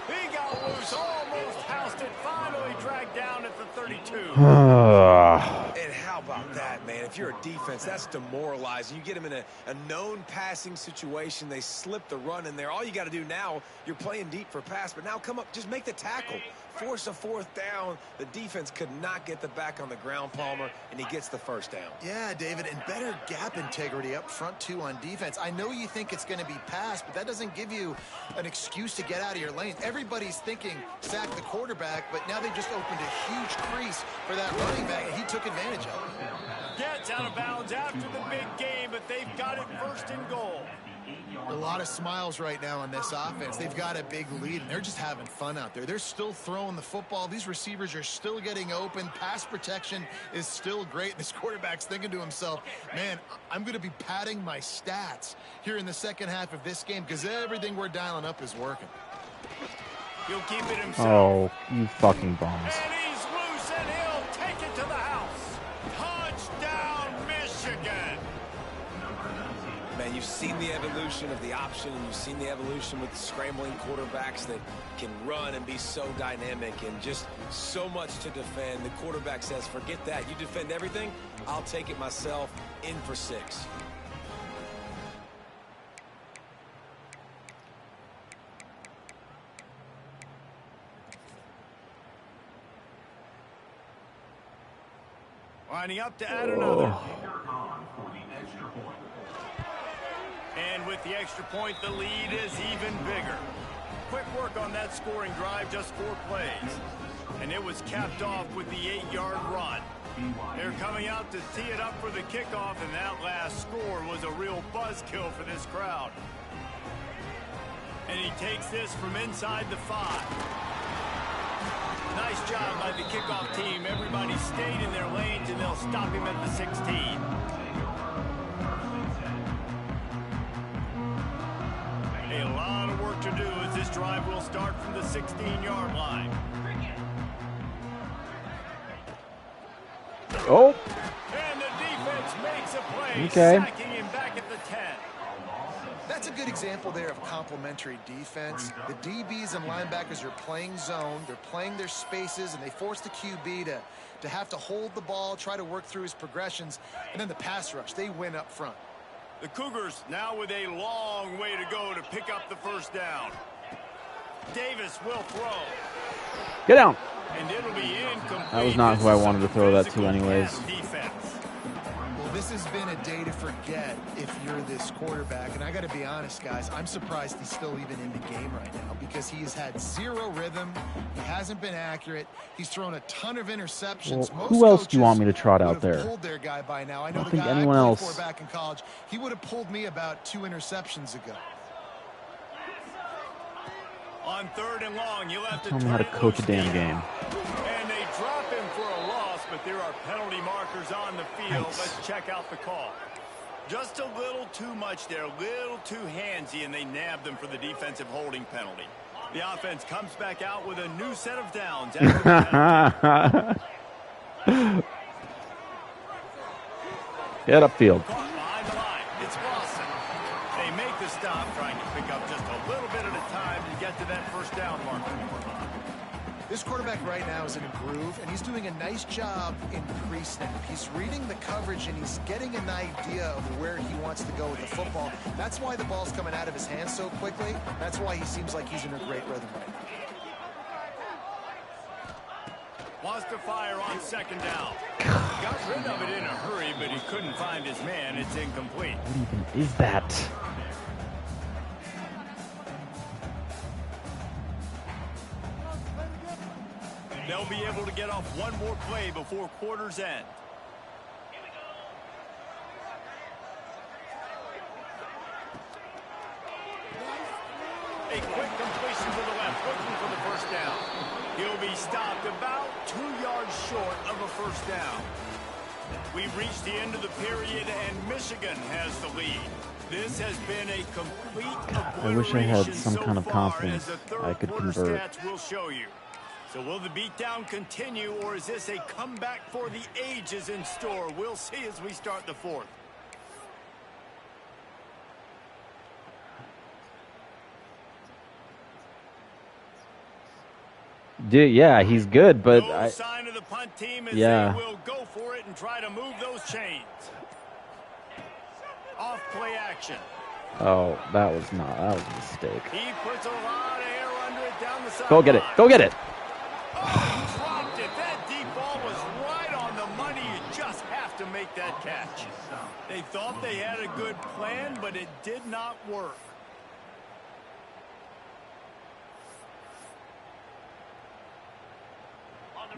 He got loose, almost housed it, finally dragged down at the 32. And how about that, man? if you're a defense, that's demoralizing. You get them in a known passing situation. They slip the run in there. All you got to do now, you're playing deep for pass, but now come up, just make the tackle. Force a fourth down. The defense could not get the back on the ground, Palmer, and he gets the first down. Yeah, David, and better gap integrity up front, too, on defense. I know you think it's going to be pass, but that doesn't give you an excuse to get out of your lane. Everybody's thinking sack the quarterback, but now they just opened a huge crease for that running back, and he took advantage of it. Gets out of bounds after the big game, but they've got it first and goal. A lot of smiles right now on this offense. They've got a big lead, and they're just having fun out there. They're still throwing the football. These receivers are still getting open. Pass protection is still great. This quarterback's thinking to himself, man, I'm going to be padding my stats here in the second half of this game because everything we're dialing up is working. He'll keep it himself. Oh, you fucking bums. And he's loose, and he'll take it to the house. Touchdown, Michigan. Man, you've seen the evolution of the option, and you've seen the evolution with scrambling quarterbacks that can run and be so dynamic and just so much to defend. The quarterback says, forget that. You defend everything, I'll take it myself. In for 6. Lining up to add another. And with the extra point, the lead is even bigger. Quick work on that scoring drive, just 4 plays. And it was capped off with the 8-yard run. They're coming out to tee it up for the kickoff, and that last score was a real buzzkill for this crowd. And he takes this from inside the 5. Nice job by the kickoff team. Everybody stayed in their lanes, and they'll stop him at the 16. A lot of work to do as this drive will start from the 16-yard line. Oh. And the defense makes a play, Okay. sacking him back at the 10. That's a good example there of complementary defense. The DBs and linebackers are playing zone. They're playing their spaces, and they force the QB to have to hold the ball, try to work through his progressions, and then the pass rush, they win up front. The Cougars now with a long way to go to pick up the first down. Davis will throw. Get down. And it'll be incomplete. That was not who I wanted to throw that to anyways. Well, this has been a day to forget if you're this quarterback. And I got to be honest, guys, I'm surprised he's still even in the game right now because he has had 0 rhythm. He hasn't been accurate. He's thrown a ton of interceptions. Well, who else do you want me to trot out there? Pulled their guy by now. I know don't the think guy anyone I played else. for back in college. He would have pulled me about 2 interceptions ago. On 3rd and long, you'll have to Tell me how to coach a damn game. And they drop him for a loss, but there are penalty markers on the field. Nice. Let's check out the call. Just a little too much there, a little too handsy, and they nabbed them for the defensive holding penalty. The offense comes back out with a new set of downs. Get upfield. Behind the line, it's Lawson. They make the stop, trying to pick up just a little bit at a time to get to that first down marker. This quarterback right now is in a groove, and he's doing a nice job in pre-snap. He's reading the coverage, and he's getting an idea of where he wants to go with the football. That's why the ball's coming out of his hands so quickly. That's why he seems like he's in a great rhythm right now. Wants to fire on 2nd down. Got rid of it in a hurry, but he couldn't find his man. It's incomplete. What even is that? They'll be able to get off one more play before quarter's end. A quick completion to the left, looking for the first down. He'll be stopped about 2 yards short of a first down. We've reached the end of the period, and Michigan has the lead. This has been a complete I wish I had some so kind of far, confidence as the third I could quarter convert. stats will show you. So will the beatdown continue, or is this a comeback for the ages in store? We'll see as we start the 4th. Dude, yeah, he's good, but no sign of the punt team as yeah. they will go for it and try to move those chains. Off play action. Oh, that was a mistake. He puts a lot of air under it down the side. Go get it. Go get it. Oh, he dropped it. That deep ball was right on the money. You just have to make that catch. They thought they had a good plan, but it did not work.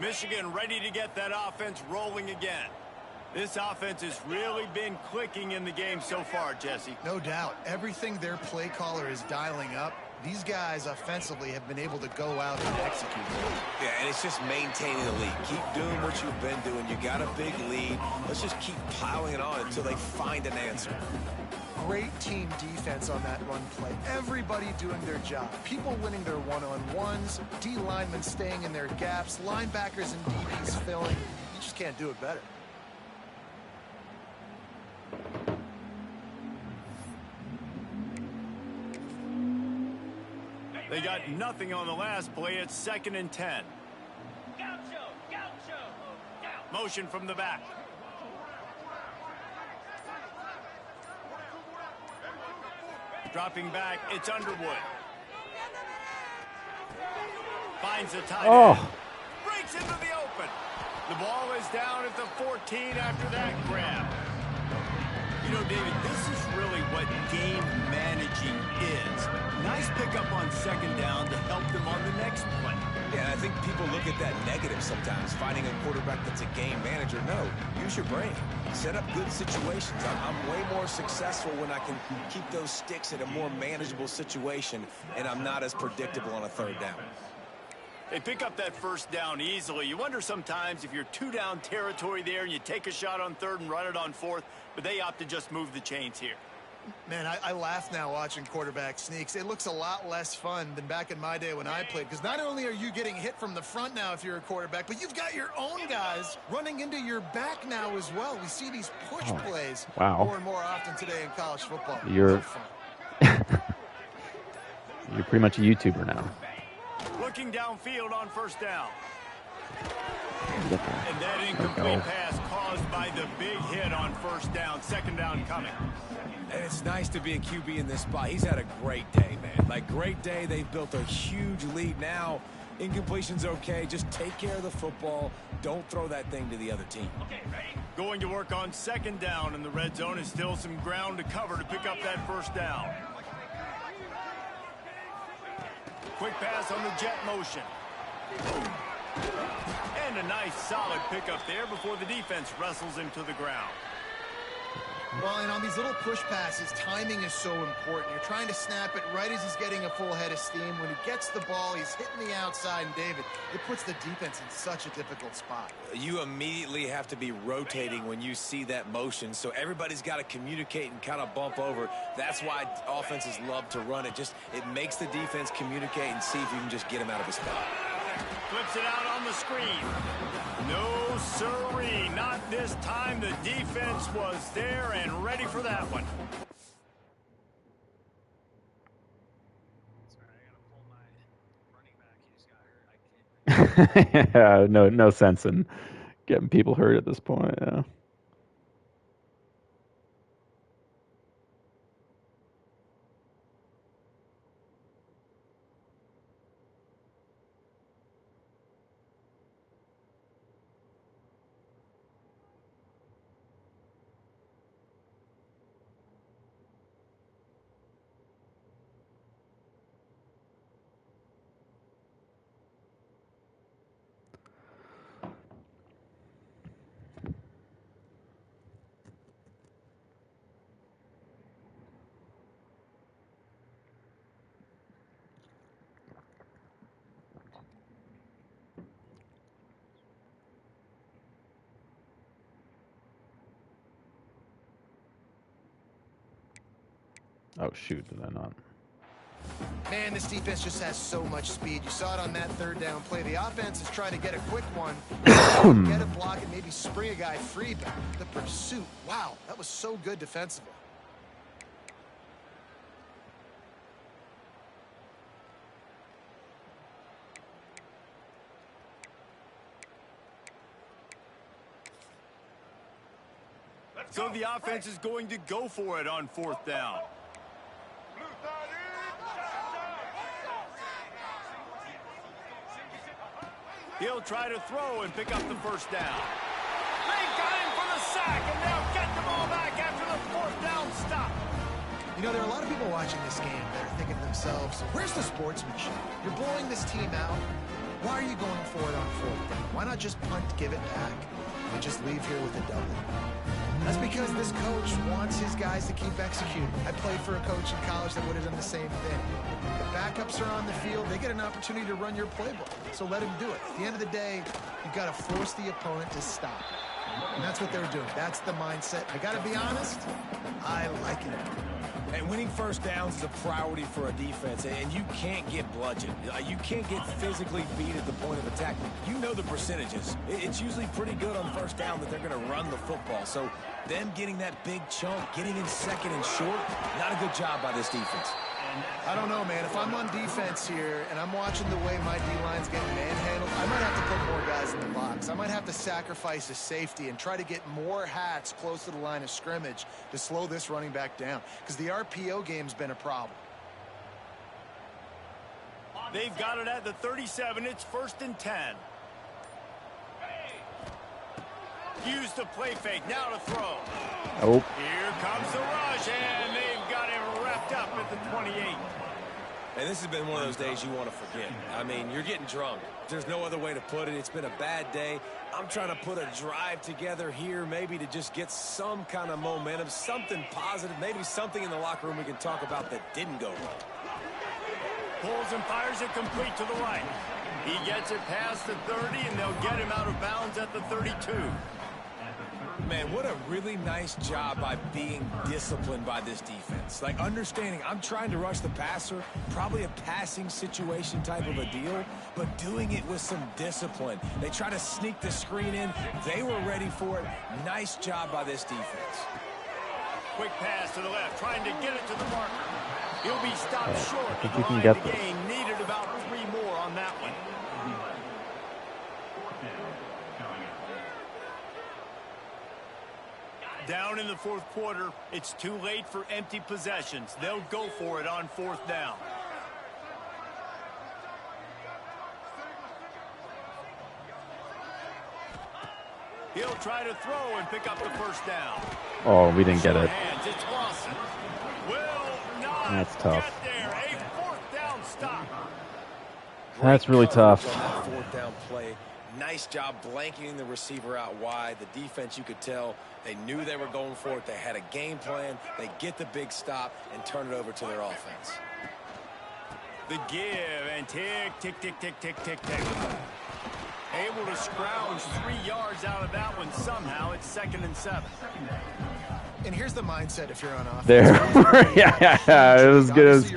Michigan ready to get that offense rolling again. This offense has really been clicking in the game so far, Jesse. No doubt. Everything their play caller is dialing up, these guys offensively have been able to go out and execute. Yeah, and it's just maintaining the lead. Keep doing what you've been doing. You got a big lead. Let's just keep piling it on until they find an answer. Great team defense on that run play. Everybody doing their job. People winning their one-on-ones, D linemen staying in their gaps, linebackers and DBs filling. You just can't do it better. They got nothing on the last play. It's 2nd and 10. Motion from the back. Dropping back, it's Underwood. Finds the tight end. Breaks into the open. The ball is down at the 14 after that grab. You know, David, this is really what game managing is. Nice pickup on 2nd down to help them on the next play. Yeah, I think people look at that negative sometimes, finding a quarterback that's a game manager. No, use your brain. Set up good situations. I'm way more successful when I can keep those sticks in a more manageable situation, and I'm not as predictable on a 3rd down. They pick up that 1st down easily. You wonder sometimes if you're 2-down territory there and you take a shot on 3rd and run it on 4th, but they opt to just move the chains here. Man, I laugh now watching quarterback sneaks. It looks a lot less fun than back in my day when I played, because not only are you getting hit from the front now if you're a quarterback, but you've got your own guys running into your back now as well. We see these push plays more and more often today in college football. You're pretty much a YouTuber now. Looking downfield on 1st down. And that incomplete pass caused by the big hit on 1st down. 2nd down coming. And it's nice to be a QB in this spot. He's had a great day, man. Like, great day. They've built a huge lead now. Incompletion's okay. Just take care of the football. Don't throw that thing to the other team. Okay, ready? Going to work on 2nd down, and the red zone is still some ground to cover to pick up that 1st down. Quick pass on the jet motion. And a nice solid pickup there before the defense wrestles him to the ground. Well, and on these little push passes, timing is so important. You're trying to snap it right as he's getting a full head of steam. When he gets the ball, he's hitting the outside, and David, it puts the defense in such a difficult spot. You immediately have to be rotating when you see that motion, so everybody's got to communicate and kind of bump over. That's why offenses love to run it. It makes the defense communicate and see if you can just get him out of his spot. Flips it out on the screen. No siree, not this time. The defense was there and ready for that one. Yeah, no sense in getting people hurt at this point. Yeah. Oh, shoot, did I not? Man, this defense just has so much speed. You saw it on that 3rd down play. The offense is trying to get a quick one, get a block, and maybe spring a guy free, but the pursuit, wow, that was so good defensively. So the offense is going to go for it on 4th down. He'll try to throw and pick up the 1st down. They got him for the sack, and they'll get the ball back after the 4th down stop. You know, there are a lot of people watching this game that are thinking to themselves, where's the sportsmanship? You're blowing this team out. Why are you going for it on 4th down? Why not just punt, give it back, and just leave here with a W? That's because this coach wants his guys to keep executing. I played for a coach in college that would have done the same thing. The backups are on the field. They get an opportunity to run your playbook, so let them do it. At the end of the day, you've got to force the opponent to stop. And that's what they're doing. That's the mindset. I got to be honest, I like it. And winning 1st downs is a priority for a defense, and you can't get bludgeoned. You can't get physically beat at the point of attack. You know the percentages. It's usually pretty good on 1st down that they're going to run the football. So them getting that big chunk, getting in 2nd and short, not a good job by this defense. I don't know, man. If I'm on defense here and I'm watching the way my D-line's getting manhandled, I might have to put more guys in the box. I might have to sacrifice a safety and try to get more hats close to the line of scrimmage to slow this running back down, because the RPO game's been a problem. They've got it at the 37. It's 1st and 10. Use the play fake. Now to throw. Oh. Here comes the rush, and they've got him wrapped up at the 28. And this has been one of those days you want to forget. I mean, you're getting drunk. There's no other way to put it. It's been a bad day. I'm trying to put a drive together here, maybe to just get some kind of momentum, something positive, maybe something in the locker room we can talk about that didn't go wrong. Pulls and fires it complete to the right. He gets it past the 30, and they'll get him out of bounds at the 32. Man, what a really nice job by being disciplined by this defense. Like, understanding I'm trying to rush the passer, probably a passing situation type of a deal, but doing it with some discipline. They try to sneak the screen in. They were ready for it. Nice job by this defense. Quick pass to the left, trying to get it to the marker. He'll be stopped short. I think you can get this. Game needed about 3 more on that one. Down in the 4th quarter, it's too late for empty possessions. They'll go for it on 4th down. He'll try to throw and pick up the 1st down. Oh, we didn't get it. Hands, it's Lawson. Will not That's tough. get there. A 4th down stop. That's really tough. On that 4th down play. Nice job blanketing the receiver out wide. The defense, you could tell, they knew they were going for it. They had a game plan. They get the big stop and turn it over to their offense. The give and tick, tick, tick, tick, tick, tick, tick. Able to scrounge 3 yards out of that one somehow. It's 2nd and 7. And here's the mindset if you're on offense. There. Yeah, it was good as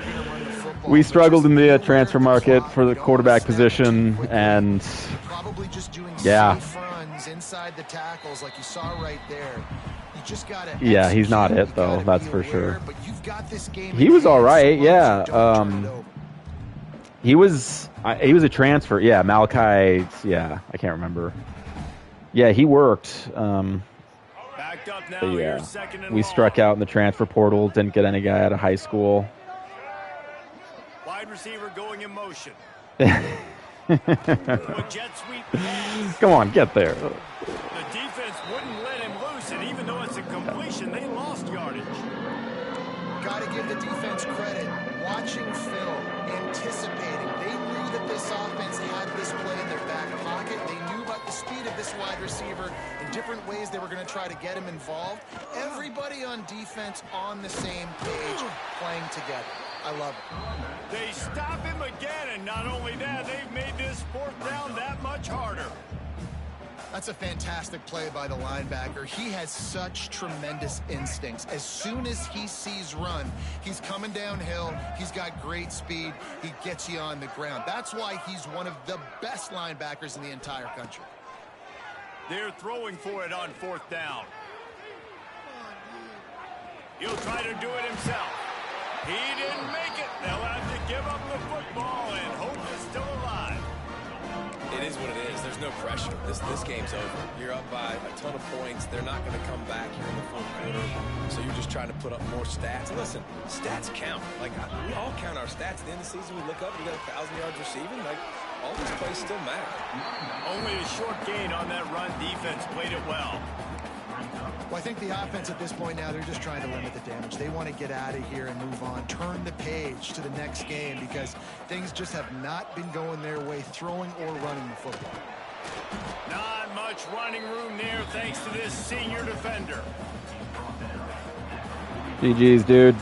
we struggled in the transfer market for the quarterback position, and probably just doing safe runs inside the tackles like you saw right there. You just got to. Yeah, he's not it though. That's for sure. But you've got this game. He was all right. Yeah. He was a transfer. Yeah, Malachi. Yeah, I can't remember. Yeah, he worked. Backed up now. Yeah, we struck out in the transfer portal. Didn't get any guy out of high school. Wide receiver going in motion. Come on, get there. The defense wouldn't let him loose, and even though it's a completion, they lost yardage. Got to give the defense credit. Watching film, anticipating. They knew that this offense had this play in their back pocket. They knew about the speed of this wide receiver in different ways they were going to try to get him involved. Everybody on defense on the same page, playing together. I love it. They stop him again, and not only that, they've made this 4th down that much harder. That's a fantastic play by the linebacker. He has such tremendous instincts. As soon as he sees run, he's coming downhill. He's got great speed. He gets you on the ground. That's why he's one of the best linebackers in the entire country. They're throwing for it on 4th down. He'll try to do it himself. He didn't make it. They'll have to give up the football, and hope is still alive. It is what it is. There's no pressure. This game's over. You're up by a ton of points. They're not going to come back here in the fourth quarter. So you're just trying to put up more stats. Listen, stats count. Like, we all count our stats. At the end of the season, we look up, you got 1,000 yards receiving. Like, all these plays still matter. Only a short gain on that run. Defense played it well. Well, I think the offense at this point now, they're just trying to limit the damage. They want to get out of here and move on, turn the page to the next game because things just have not been going their way, throwing or running the football. Not much running room there thanks to this senior defender. GG's, dude.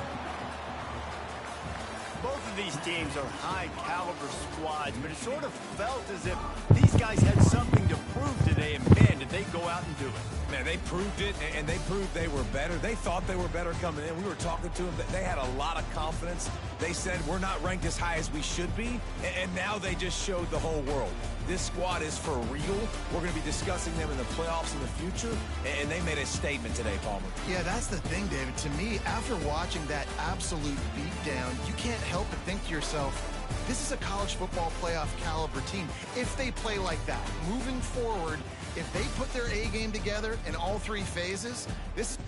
Both of these teams are high-caliber squads, but it sort of felt as if these guys had something to prove today, and man, did they go out and do it. Man, they proved it, and they proved they were better. They thought they were better coming in. We were talking to them. They had a lot of confidence. They said, we're not ranked as high as we should be, and now they just showed the whole world. This squad is for real. We're going to be discussing them in the playoffs in the future, and they made a statement today, Palmer. Yeah, that's the thing, David. To me, after watching that absolute beatdown, you can't help but think to yourself, this is a college football playoff caliber team. If they play like that, moving forward, if they put their A game together in all three phases, this